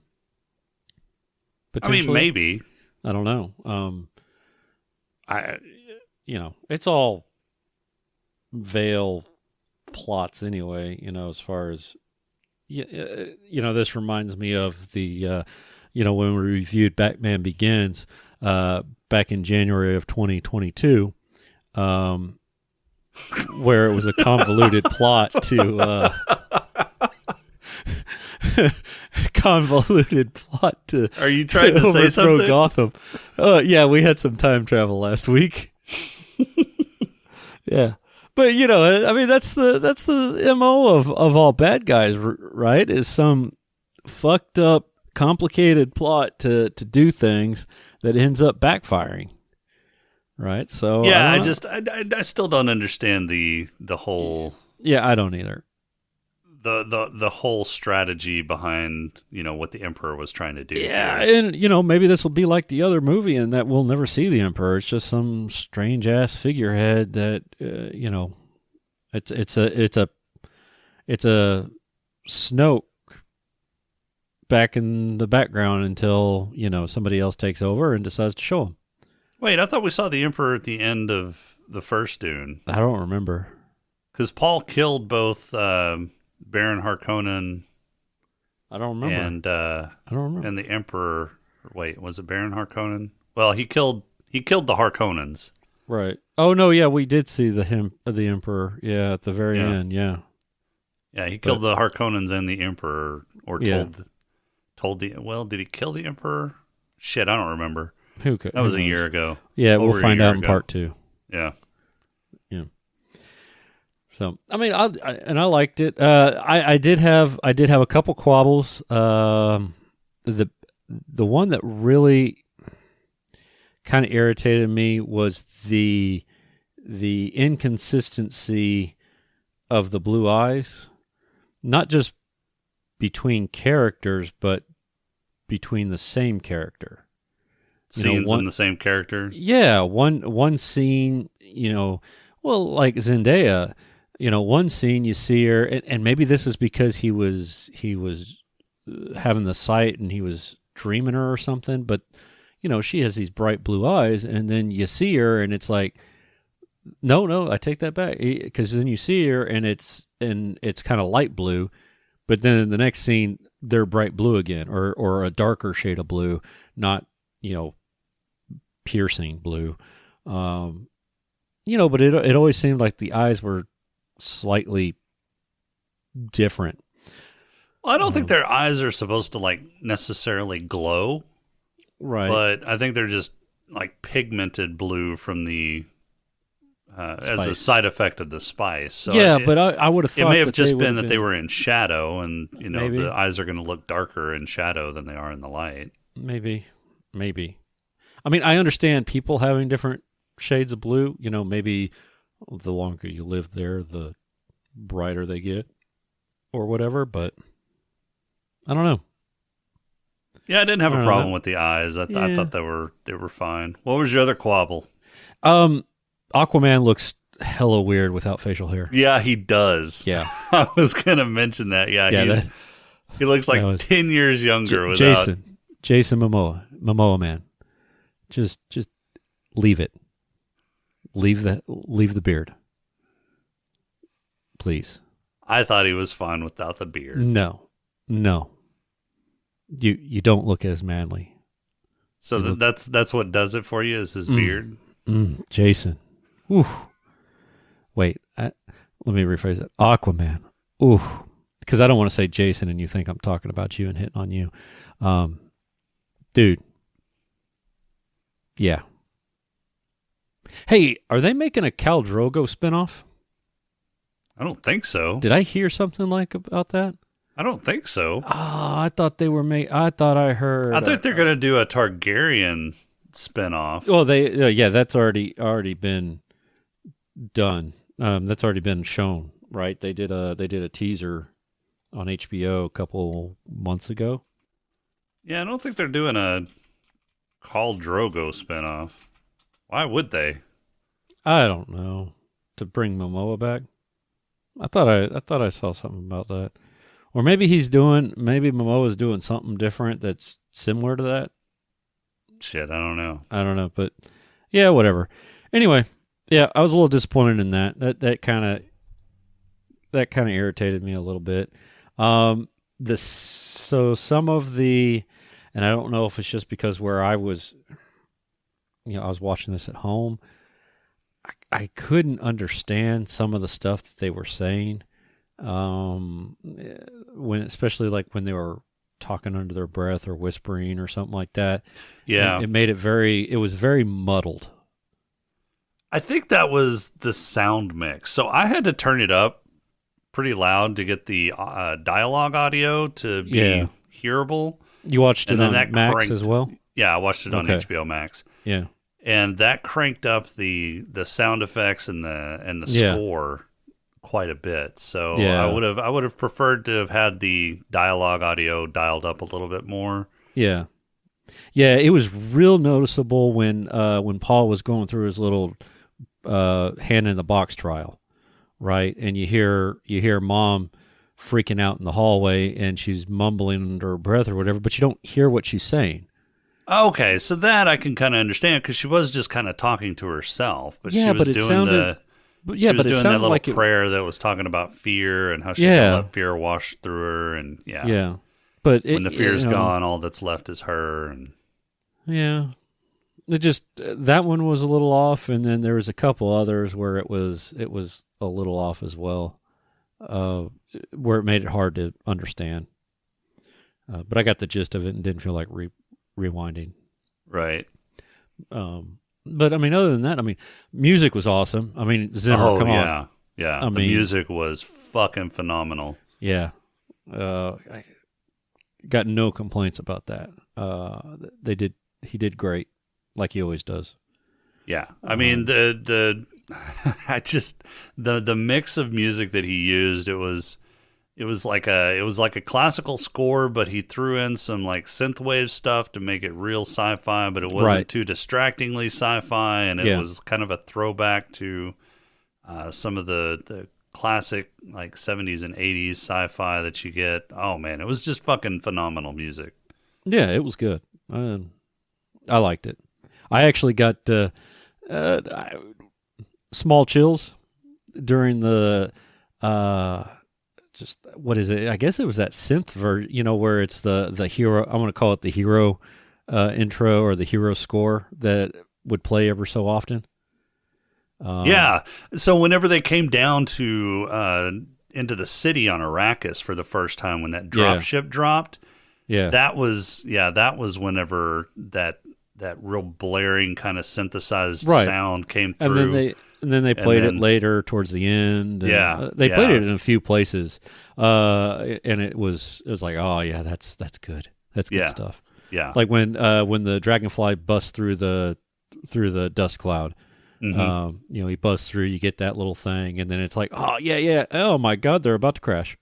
I mean, maybe. I don't know. It's all veil plots anyway, as far as, this reminds me of the, when we reviewed Batman Begins back in January of 2022, where it was a convoluted plot to Are you trying to say something? Gotham. Yeah, we had some time travel last week. Yeah. But I mean, that's the MO of all bad guys, right? Is some fucked up, complicated plot to do things that ends up backfiring, right? So yeah, I still don't understand the whole. Yeah, I don't either. The whole strategy behind what the Emperor was trying to do. Yeah, and maybe this will be like the other movie, and that we'll never see the Emperor. It's just some strange ass figurehead that it's a Snoke back in the background until somebody else takes over and decides to show him. Wait, I thought we saw the Emperor at the end of the first Dune. I don't remember, because Paul killed both Baron Harkonnen. I don't remember. And the Emperor. Wait, was it Baron Harkonnen? Well, he killed the Harkonnens. Right. Oh no, yeah, we did see the Emperor. Yeah, at the very end. Yeah. Yeah, he killed the Harkonnens and the Emperor, or told the. Well, did he kill the Emperor? Shit, I don't remember. That was a year ago. Yeah, we'll find out in part 2. Yeah. Yeah. So I mean, I liked it. I did have a couple quabbles. The one that really kind of irritated me was the inconsistency of the blue eyes, not just between characters, but between the same character. scenes in the same character. Yeah, one scene, well, like Zendaya, one scene you see her, and maybe this is because he was having the sight and he was dreaming her or something, but she has these bright blue eyes, and then you see her and it's like, no, I take that back, because then you see her and it's kind of light blue, but then in the next scene they're bright blue again, or a darker shade of blue, not piercing blue. But it always seemed like the eyes were slightly different. Well, I don't think their eyes are supposed to like necessarily glow, right? But I think they're just like pigmented blue from the as a side effect of the spice. So but I would have thought it may have that just been that they were in shadow, and maybe the eyes are going to look darker in shadow than they are in the light. Maybe. I mean, I understand people having different shades of blue. Maybe the longer you live there, the brighter they get, or whatever. But I don't know. Yeah, I didn't have a problem with the eyes. I thought they were fine. What was your other quabble? Aquaman looks hella weird without facial hair. Yeah, he does. Yeah, I was gonna mention that. Yeah, he looks like 10 years younger without. Jason Momoa man. Just leave it. Leave the beard. Please. I thought he was fine without the beard. No. You don't look as manly. So that's what does it for you, is his beard? Jason. Ooh. Wait, let me rephrase it. Aquaman. Ooh. Because I don't want to say Jason and you think I'm talking about you and hitting on you. Dude. Yeah. Hey, are they making a Khal Drogo spinoff? I don't think so. Did I hear something about that? I don't think so. Oh, I thought they were I thought I heard. I think they're going to do a Targaryen spinoff. Well, that's already been done. That's already been shown, right? They did a teaser on HBO a couple months ago. Yeah, I don't think they're doing a Khal Drogo spinoff. Why would they? I don't know. To bring Momoa back? I thought I saw something about that. Or maybe Momoa's doing something different that's similar to that. Shit, I don't know. But yeah, whatever. Anyway, yeah, I was a little disappointed in that. That kind of irritated me a little bit. So some of the, and I don't know if it's just because where I was, I was watching this at home, I couldn't understand some of the stuff that they were saying. Especially like when they were talking under their breath or whispering or something like that. Yeah. It made it was very muddled. I think that was the sound mix. So I had to turn it up pretty loud to get the dialogue audio to be hearable. You watched it on Max as well? Yeah, I watched it on HBO Max. Yeah. And that cranked up the sound effects and the score quite a bit. So I would have preferred to have had the dialogue audio dialed up a little bit more. Yeah. Yeah, it was real noticeable when Paul was going through his little hand in the box trial, right? And you hear Mom freaking out in the hallway and she's mumbling under her breath or whatever, but you don't hear what she's saying. Okay, so that I can kind of understand because she was just kind of talking to herself, but she was doing that little prayer that was talking about fear and how she's gonna let fear wash through her, and but when the fear's gone, all that's left is her, and it just that one was a little off, and then there was a couple others where it was a little off as well, where it made it hard to understand. But I got the gist of it and didn't feel like rewinding. Right. But I mean, other than that, music was awesome. Zimmer, come on. Yeah. The music was fucking phenomenal. Yeah. I got no complaints about that. He did great, like he always does. Yeah. I mean, the mix of music that he used, it was It was like a classical score, but he threw in some like synthwave stuff to make it real sci-fi, but it wasn't too distractingly sci-fi, and it was kind of a throwback to some of the classic like 70s and 80s sci-fi that you get. Oh man, it was just fucking phenomenal music. Yeah, it was good. I liked it. I actually got small chills during the just what is it? I guess it was that synth version, where it's the hero. I want to call it the hero intro or the hero score that would play ever so often. Yeah. So whenever they came down to into the city on Arrakis for the first time, when that dropship dropped, that was whenever that real blaring kind of synthesized sound came through. And then they played it later towards the end. They played it in a few places, and it was like, oh yeah, that's good. That's good stuff. Yeah, like when the dragonfly busts through the dust cloud. Mm-hmm. He busts through. You get that little thing, and then it's like, oh yeah. Oh my God, they're about to crash.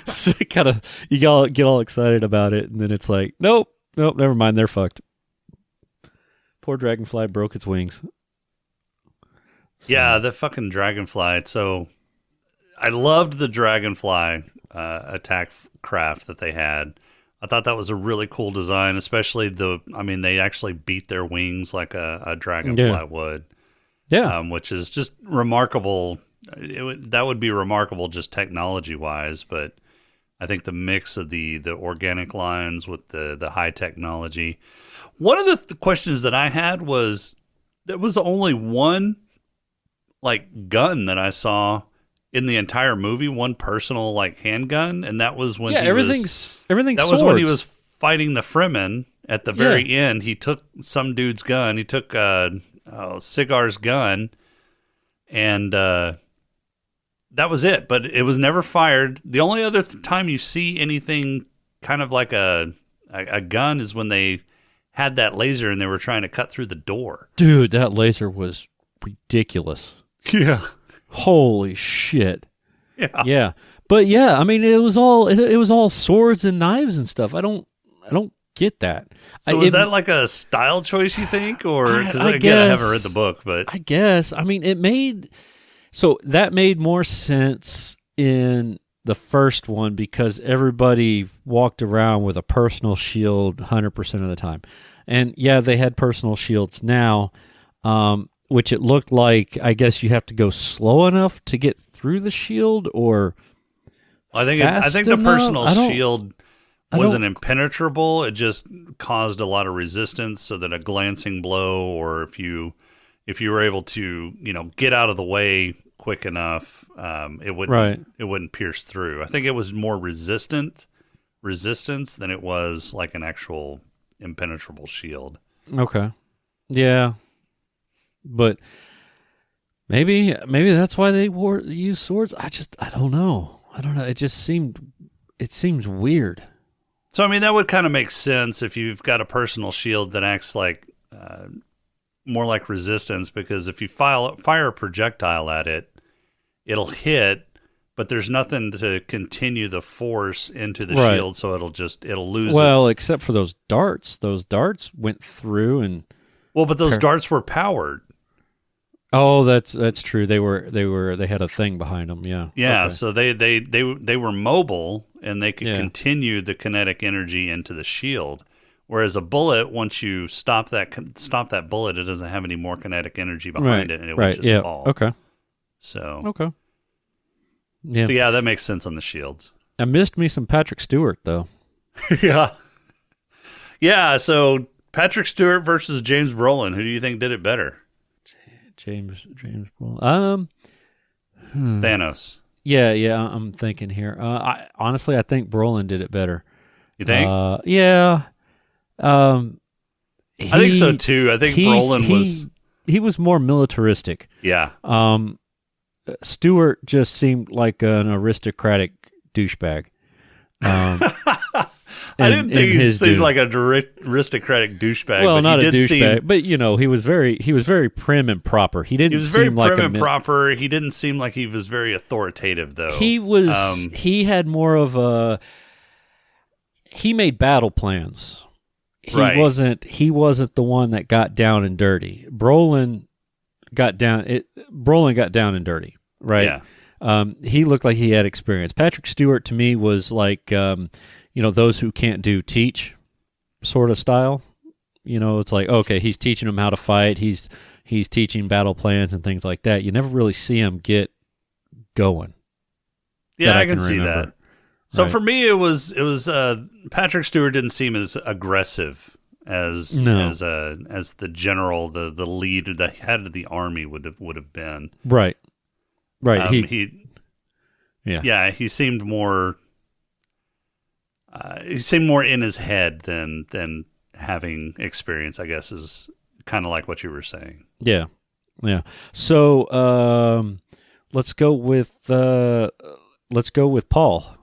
So kind of you get all excited about it, and then it's like, nope, never mind, they're fucked. Poor dragonfly broke its wings. So. Yeah, the fucking dragonfly. So I loved the dragonfly attack craft that they had. I thought that was a really cool design, especially they actually beat their wings like a dragonfly would. Yeah. Which is just remarkable. That would be remarkable just technology-wise, but I think the mix of the organic lines with the high technology. One of the questions that I had was, there was only one like gun that I saw in the entire movie, one personal like handgun, and that was when everything's that was when he was fighting the Fremen at the very end. He took some dude's gun. He took Cigar's gun, and that was it. But it was never fired. The only other time you see anything kind of like a gun is when they had that laser and they were trying to cut through the door. Dude, that laser was ridiculous. Yeah. Holy shit. Yeah. Yeah. But yeah, I mean, it was all swords and knives and stuff. I don't get that. So is that like a style choice, you think? Or, because again, I haven't read the book, but. I guess. I mean, that made more sense in the first one because everybody walked around with a personal shield 100% of the time. And yeah, they had personal shields now, which it looked like, I guess you have to go slow enough to get through the shield, or I think the personal shield wasn't impenetrable. It just caused a lot of resistance, so that a glancing blow, or if you were able to get out of the way quick enough, it wouldn't pierce through. I think it was more resistance than it was like an actual impenetrable shield. Okay. Yeah. But maybe that's why they use swords. I don't know. It seems weird. So I mean, that would kind of make sense if you've got a personal shield that acts like more like resistance, because if you fire a projectile at it, it'll hit, but there's nothing to continue the force into the shield, so it'll lose. Well, except for those darts. Those darts went through and. Well, but those darts were powered. Oh, that's true. They had a thing behind them. Yeah. Yeah. Okay. So they were mobile, and they could continue the kinetic energy into the shield. Whereas a bullet, once you stop that bullet, it doesn't have any more kinetic energy behind it, and it would just fall. Okay. So. Okay. Yeah. So yeah, that makes sense on the shields. I missed me some Patrick Stewart though. Yeah. Yeah. So Patrick Stewart versus James Brolin. Who do you think did it better? James Brolin. Thanos. Yeah. I'm thinking here. Honestly, I think Brolin did it better. You think? Yeah. I think so too. I think Brolin was more militaristic. Yeah. Stewart just seemed like an aristocratic douchebag. I didn't think he seemed like an aristocratic douchebag. Well, but not he a did douchebag, but he was very prim and proper. He didn't. He was very seem like prim and proper. He didn't seem like he was very authoritative, though. He was. He had more of a. He made battle plans. Right. He wasn't the one that got down and dirty. Brolin got down and dirty, right? Yeah. He looked like he had experience. Patrick Stewart to me was like, those who can't do teach sort of style. It's like, okay, he's teaching them how to fight. He's teaching battle plans and things like that. You never really see him get going. Yeah, I can see that. So for me, it was Patrick Stewart didn't seem as aggressive as the general, the lead, the head of the army would have been. Right. He seemed more. He seemed more in his head than having experience. I guess is kind of like what you were saying. Yeah. So let's go with Paul.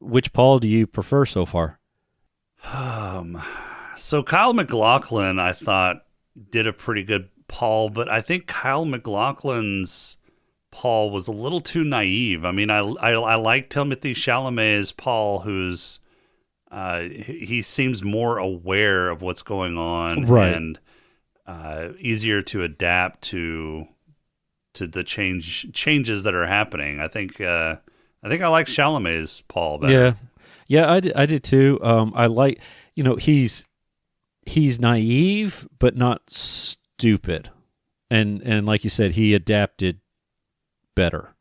Which Paul do you prefer so far? So Kyle MacLachlan, I thought, did a pretty good Paul, but I think Kyle MacLachlan's Paul was a little too naive. I mean, I like Timothée Chalamet's Paul, who's he seems more aware of what's going on, right, and easier to adapt to the changes that are happening. I think I like Chalamet's Paul better. Yeah, I did too. I like, he's naive but not stupid, and like you said, he adapted better.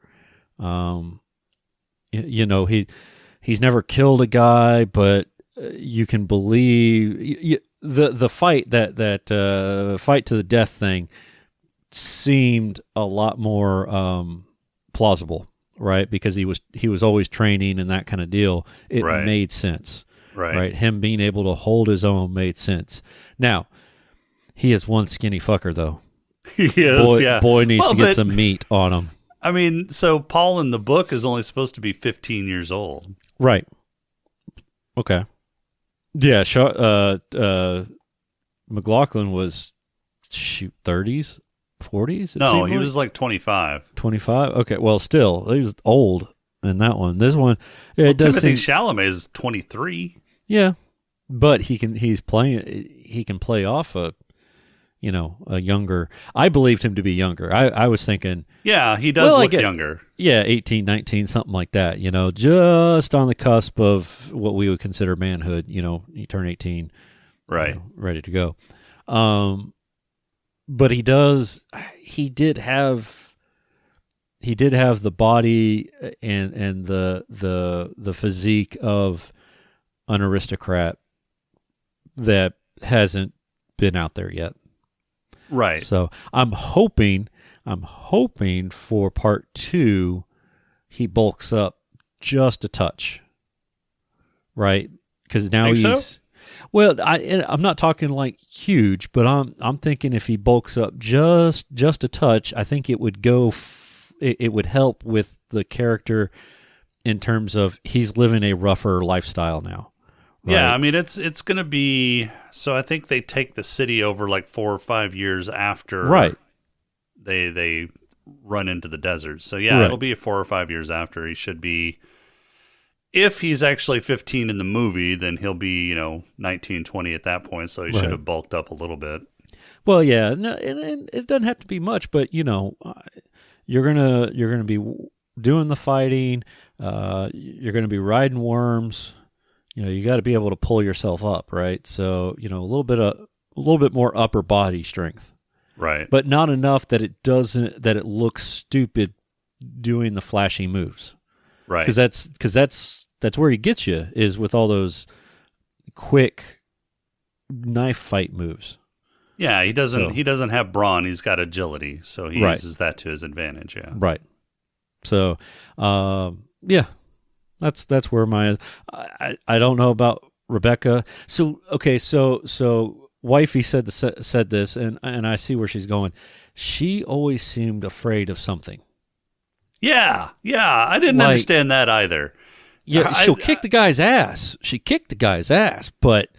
He's never killed a guy, but you can believe the fight that fight to the death thing seemed a lot more plausible. Right, because he was always training and that kind of deal. It made sense. Right, him being able to hold his own made sense. Now, he is one skinny fucker though. He is. Boy needs to get some meat on him. I mean, so Paul in the book is only supposed to be 15 years old. Right. Okay. Yeah. MacLachlan was 30s. 40s? No, he was like 25. 25? Okay, well, still, he was old in that one. This one, it does Timothée seem... Chalamet is 23. Yeah, but he can play off a younger... I believed him to be younger. I was thinking... Yeah, he does look younger. Yeah, 18, 19, something like that, just on the cusp of what we would consider manhood. You turn 18. Right. Ready to go. But he did have the body and the physique of an aristocrat that hasn't been out there yet. Right. So I'm hoping for part 2 he bulks up just a touch. Right? Because now he's Well, I'm not talking like huge, but I'm thinking if he bulks up just a touch, I think it would it would help with the character in terms of he's living a rougher lifestyle now. Right? Yeah, I mean it's going to be so. I think they take the city over like 4 or 5 years after. Right. They run into the desert. So yeah, it'll be 4 or 5 years after. He should be. If he's actually 15 in the movie, then he'll be, 19, 20 at that point, so he should have bulked up a little bit. Well, yeah, no, and it doesn't have to be much, but, you're gonna be doing the fighting, you're gonna be riding worms, you got to be able to pull yourself up, right? So, a little bit more upper body strength. Right. But not enough that it looks stupid doing the flashy moves. Right. Because that's where he gets you, is with all those quick knife fight moves. Yeah, he doesn't have brawn. He's got agility, so he uses that to his advantage. Yeah. Right. So, that's where my I don't know about Rebecca. So okay, so wifey said this, and I see where she's going. She always seemed afraid of something. Yeah, I didn't understand that either. Yeah, she'll kick the guy's ass. She kicked the guy's ass, but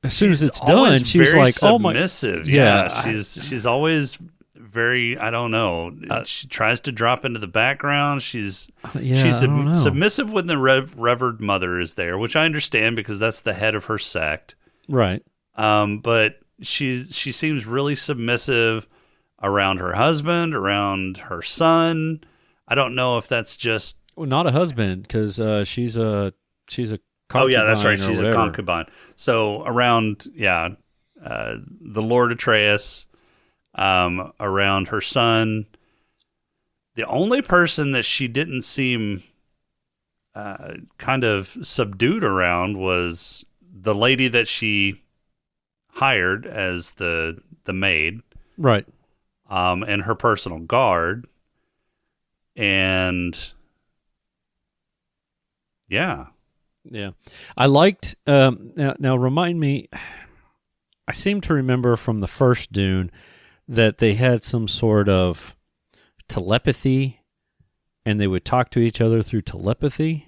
as soon as it's done, she's very like, "Oh my!" submissive. Yeah, she's always very. I don't know. She tries to drop into the background. She's submissive when the Revered Mother is there, which I understand because that's the head of her sect. Right. But she seems really submissive around her husband, around her son. I don't know if that's just not a husband because she's a concubine. Oh yeah, that's right. She's whatever. a concubine. So around the Lord Atreus, around her son. The only person that she didn't seem kind of subdued around was the lady that she hired as the maid, right? And her personal guard, and yeah. I liked. Now remind me. I seem to remember from the first Dune that they had some sort of telepathy, and they would talk to each other through telepathy.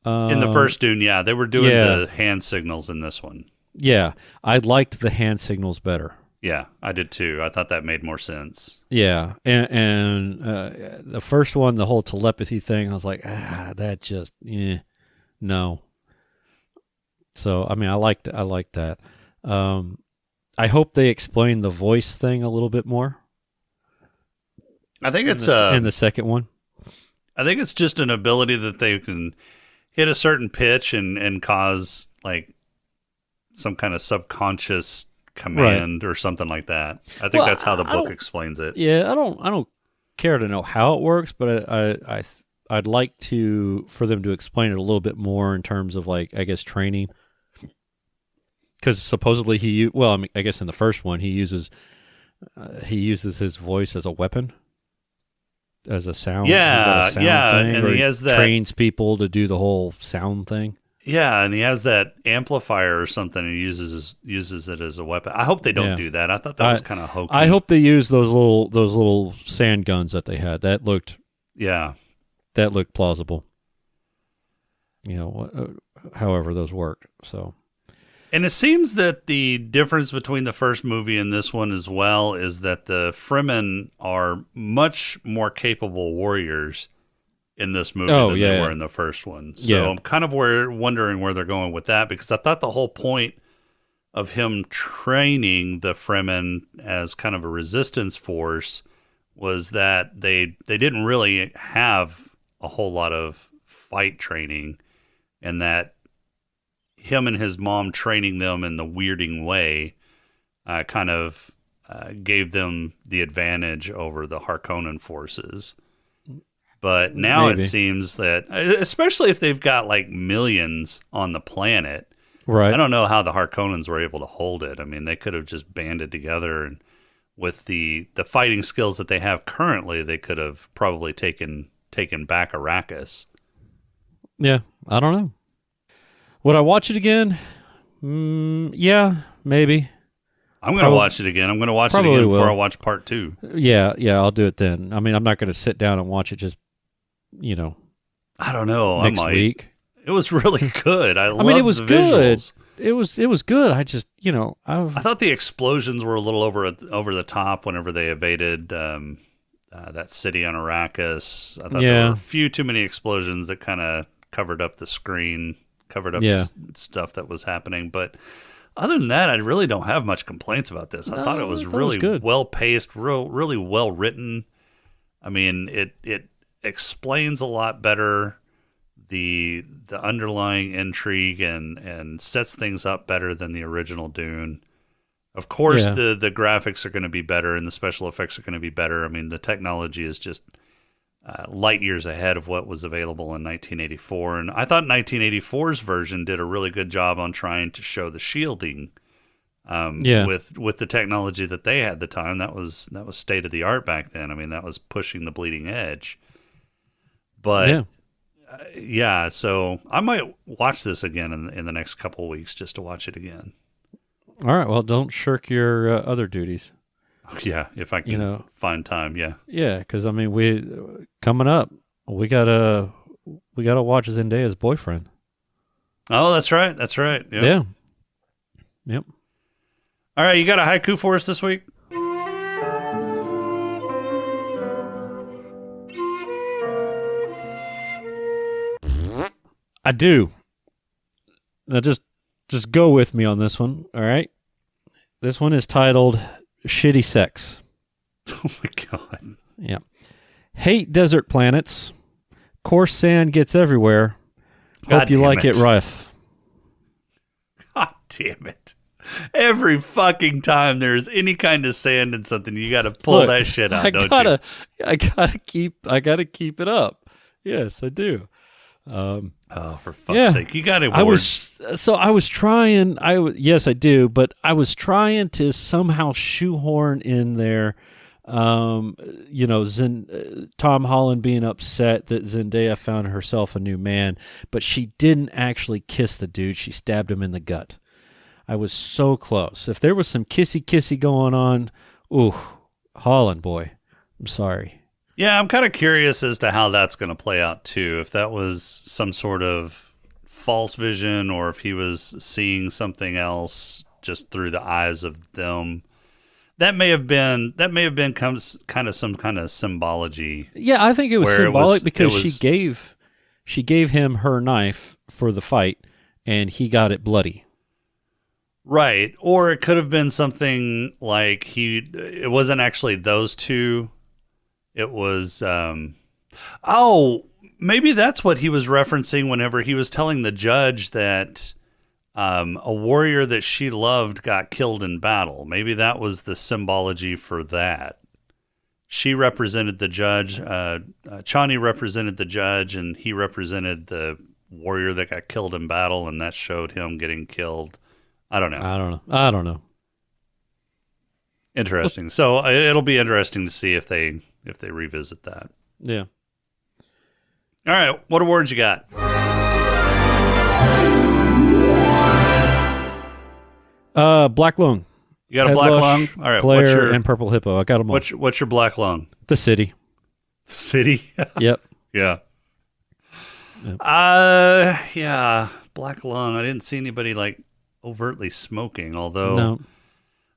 In the first Dune, they were doing the hand signals in this one. Yeah, I liked the hand signals better. Yeah, I did too. I thought that made more sense. Yeah, and the first one, the whole telepathy thing, I was like, that just, no. So, I mean, I liked that. I hope they explain the voice thing a little bit more. I think it's in the second one. I think it's just an ability that they can hit a certain pitch and cause like some kind of subconscious command or something like that. I think that's how the book explains it. Yeah, I don't care to know how it works, but I'd like for them to explain it a little bit more in terms of like, I guess, training. Because supposedly I guess in the first one he uses his voice as a weapon, as a sound. Yeah, thing, and he has that trains people to do the whole sound thing. Yeah, and he has that amplifier or something. And he uses it as a weapon. I hope they don't do that. I thought that was kind of hokey. I hope they use those little sand guns that they had. That looked plausible. However those worked. So. And it seems that the difference between the first movie and this one as well is that the Fremen are much more capable warriors in this movie than they were in the first one. So I'm kind of wondering where they're going with that, because I thought the whole point of him training the Fremen as kind of a resistance force was that they didn't really have a whole lot of fight training, and that him and his mom training them in the weirding way kind of gave them the advantage over the Harkonnen forces. But now it seems that, especially if they've got like millions on the planet, right? I don't know how the Harkonnens were able to hold it. I mean, they could have just banded together, and with the fighting skills that they have currently, they could have probably taken back Arrakis. Yeah, I don't know. Would I watch it again? Yeah, maybe. I'm going to watch it again. I'm going to watch it again before I watch part 2. Yeah, I'll do it then. I mean, I'm not going to sit down and watch it just, I don't know. next week. It was really good. I mean, it was the good. Visuals. It was good. I just, I thought the explosions were a little over the top whenever they evaded that city on Arrakis. I thought there were a few too many explosions that kind of covered up the screen, covered up the stuff that was happening. But other than that, I really don't have much complaints about this. I thought it was really well paced, really well written. I mean, it explains a lot better the underlying intrigue and sets things up better than the original Dune. Of course, the graphics are going to be better and the special effects are going to be better. I mean, the technology is just light years ahead of what was available in 1984. And I thought 1984's version did a really good job on trying to show the shielding with the technology that they had at the time. That was state of the art back then. I mean, that was pushing the bleeding edge. But so I might watch this again in the next couple of weeks just to watch it again. All right. Well, don't shirk your other duties. Yeah, if I can find time. Yeah. Yeah, because I mean, coming up, we got we got to watch Zendaya's boyfriend. Oh, that's right. That's right. Yep. Yeah. Yep. All right, you got a haiku for us this week? I do. Now just go with me on this one, all right? This one is titled Shitty Sex. Oh my God. Yeah. Hate desert planets. Coarse sand gets everywhere. God Hope you damn like it rough. God damn it. Every fucking time there's any kind of sand in something, you got to pull that shit out, don't you? I gotta keep it up. Yes, I do. For fuck's sake. You got awards. I was trying, yes, I do, but I was trying to somehow shoehorn in there, Tom Holland being upset that Zendaya found herself a new man, but she didn't actually kiss the dude. She stabbed him in the gut. I was so close. If there was some kissy going on, Holland boy, I'm sorry. Yeah, I'm kind of curious as to how that's going to play out, too. If that was some sort of false vision or if he was seeing something else just through the eyes of them. That may have been kind of some kind of symbology. Yeah, I think it was symbolic because she gave him her knife for the fight and he got it bloody. Right. Or it could have been something like it wasn't actually those two. It was, maybe that's what he was referencing whenever he was telling the judge that a warrior that she loved got killed in battle. Maybe that was the symbology for that. She represented the judge. Chani represented the judge, and he represented the warrior that got killed in battle, and that showed him getting killed. I don't know. Interesting. So it'll be interesting to see if they revisit that. Yeah. All right. What awards you got? Black Lung. You got a Black Lung? All right. Player and Purple Hippo. I got them all. What's your Black Lung? The City. City? Yep. Yeah. Yeah. Black Lung. I didn't see anybody like overtly smoking, although no.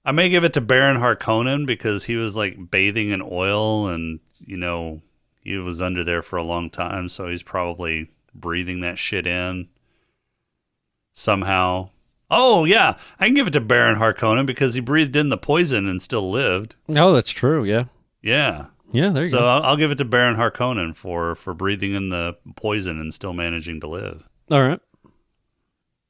I may give it to Baron Harkonnen because he was like bathing in oil and, he was under there for a long time. So he's probably breathing that shit in somehow. Oh, yeah. I can give it to Baron Harkonnen because he breathed in the poison and still lived. Oh, that's true. Yeah. Yeah. Yeah, there you go. So I'll give it to Baron Harkonnen for breathing in the poison and still managing to live. All right.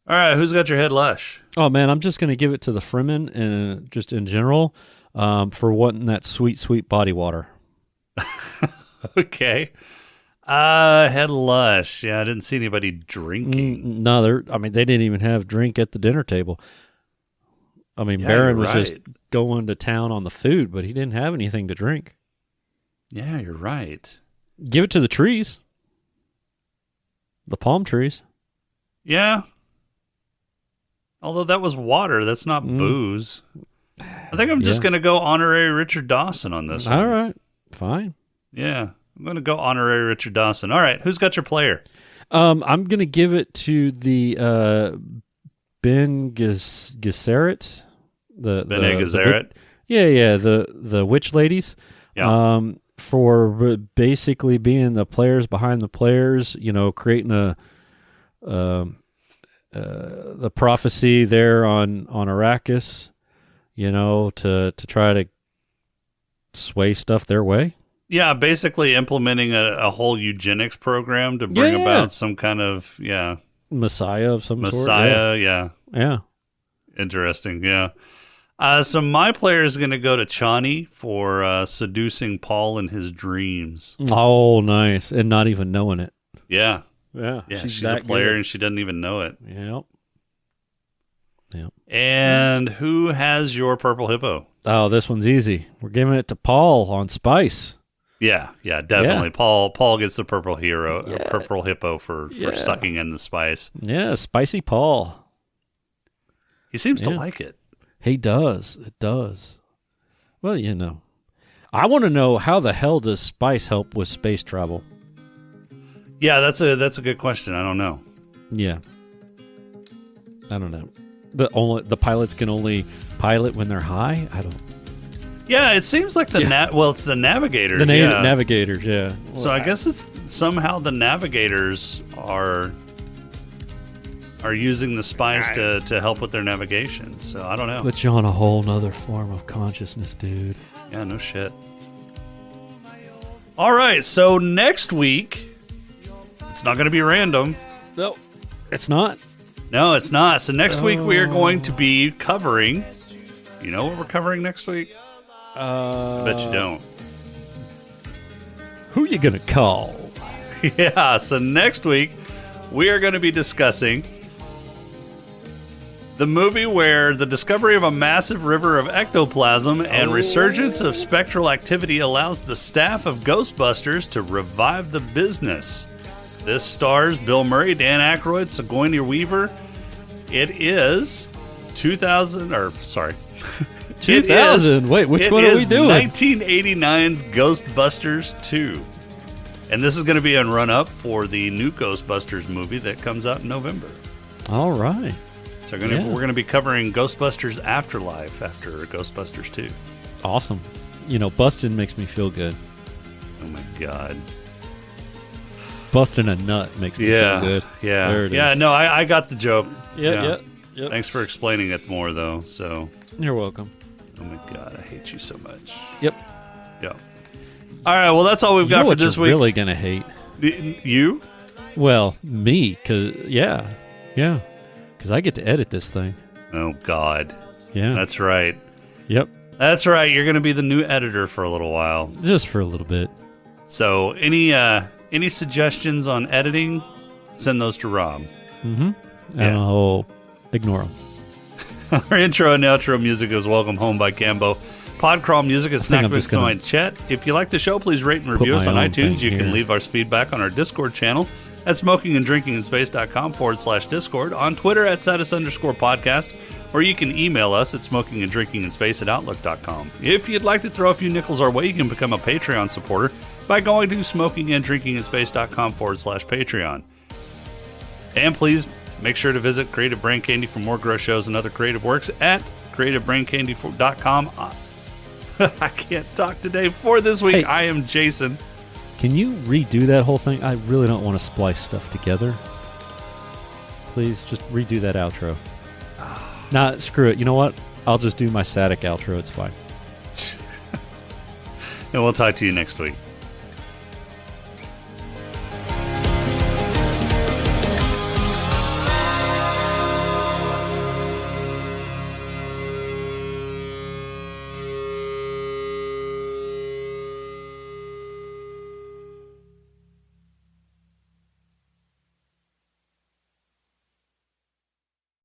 All right, who's got your head lush? Oh, man, I'm just going to give it to the Fremen and just in general for wanting that sweet, sweet body water. Okay. Head lush. Yeah, I didn't see anybody drinking. No, they didn't even have drink at the dinner table. I mean, Yeah, Baron you're was right. just going to town on the food, but he didn't have anything to drink. Yeah, you're right. Give it to the trees. The palm trees. Yeah. Although that was water, that's not booze. I think I'm just going to go honorary Richard Dawson on this one. All right. Fine. Yeah, I'm going to go honorary Richard Dawson. All right, who's got your player? I'm going to give it to the Ben Gesserit. Bene Gesserit? The witch ladies. Yeah. For basically being the players behind the players, creating the prophecy there on Arrakis, to try to sway stuff their way. Yeah, basically implementing a whole eugenics program to bring about some kind of, Messiah of some sort. Messiah, yeah. Yeah. Interesting, yeah. So my player is going to go to Chani for seducing Paul in his dreams. Oh, nice. And not even knowing it. Yeah. Yeah. Yeah, she's a player and she doesn't even know it. Yep. And who has your purple hippo? Oh, this one's easy. We're giving it to Paul on Spice. Yeah, definitely. Yeah. Paul gets the purple hippo for sucking in the spice. Yeah, spicy Paul. He seems to like it. He does. It does. Well, I want to know how the hell does spice help with space travel? Yeah, that's a good question. I don't know. Yeah. I don't know. The pilots can only pilot when they're high? I don't. Yeah, it seems like it's the navigators. The navigators, yeah. So I guess it's somehow the navigators are using the spice to help with their navigation. So I don't know. Put you on a whole nother form of consciousness, dude. Yeah, no shit. All right, so next week, it's not going to be random. No, it's not. No, it's not. So next week we are going to be covering. You know what we're covering next week? I bet you don't. Who you gonna call? Yeah, so next week we are going to be discussing the movie where the discovery of a massive river of ectoplasm and resurgence of spectral activity allows the staff of Ghostbusters to revive the business. This stars Bill Murray, Dan Aykroyd, Sigourney Weaver. It is 2000, or sorry. 2000? Wait, which one are we doing? 1989's Ghostbusters 2. And this is going to be a run-up for the new Ghostbusters movie that comes out in November. All right. So we're going to be covering Ghostbusters Afterlife after Ghostbusters 2. Awesome. You know, busting makes me feel good. Oh, my God. Busting a nut makes me feel good. Yeah. There it is. No, I got the joke. Yep. Thanks for explaining it more, though. So. You're welcome. Oh, my God. I hate you so much. Yep. Yeah. All right. Well, that's all we've got for this week. You're really going to hate? You? Well, me. Because I get to edit this thing. Oh, God. Yeah. That's right. Yep. That's right. You're going to be the new editor for a little while. Just for a little bit. So any suggestions on editing, send those to Rob. Mm-hmm. And I'll ignore them. Our intro and outro music is Welcome Home by Cambo. Podcrawl music is Snack Mix by Chet. If you like the show, please rate and review us on iTunes. You can leave us feedback on our Discord channel at smokinganddrinkinginspace.com/Discord, on Twitter at @status_podcast, or you can email us at smokinganddrinkinginspace@outlook.com. If you'd like to throw a few nickels our way, you can become a Patreon supporter by going to smokinganddrinkinginspace.com/Patreon. And please make sure to visit Creative Brain Candy for more gross shows and other creative works at creativebraincandy.com. I can't talk today. For this week, I am Jason. Can you redo that whole thing? I really don't want to splice stuff together. Please, just redo that outro. Nah, screw it. You know what? I'll just do my static outro. It's fine. And we'll talk to you next week.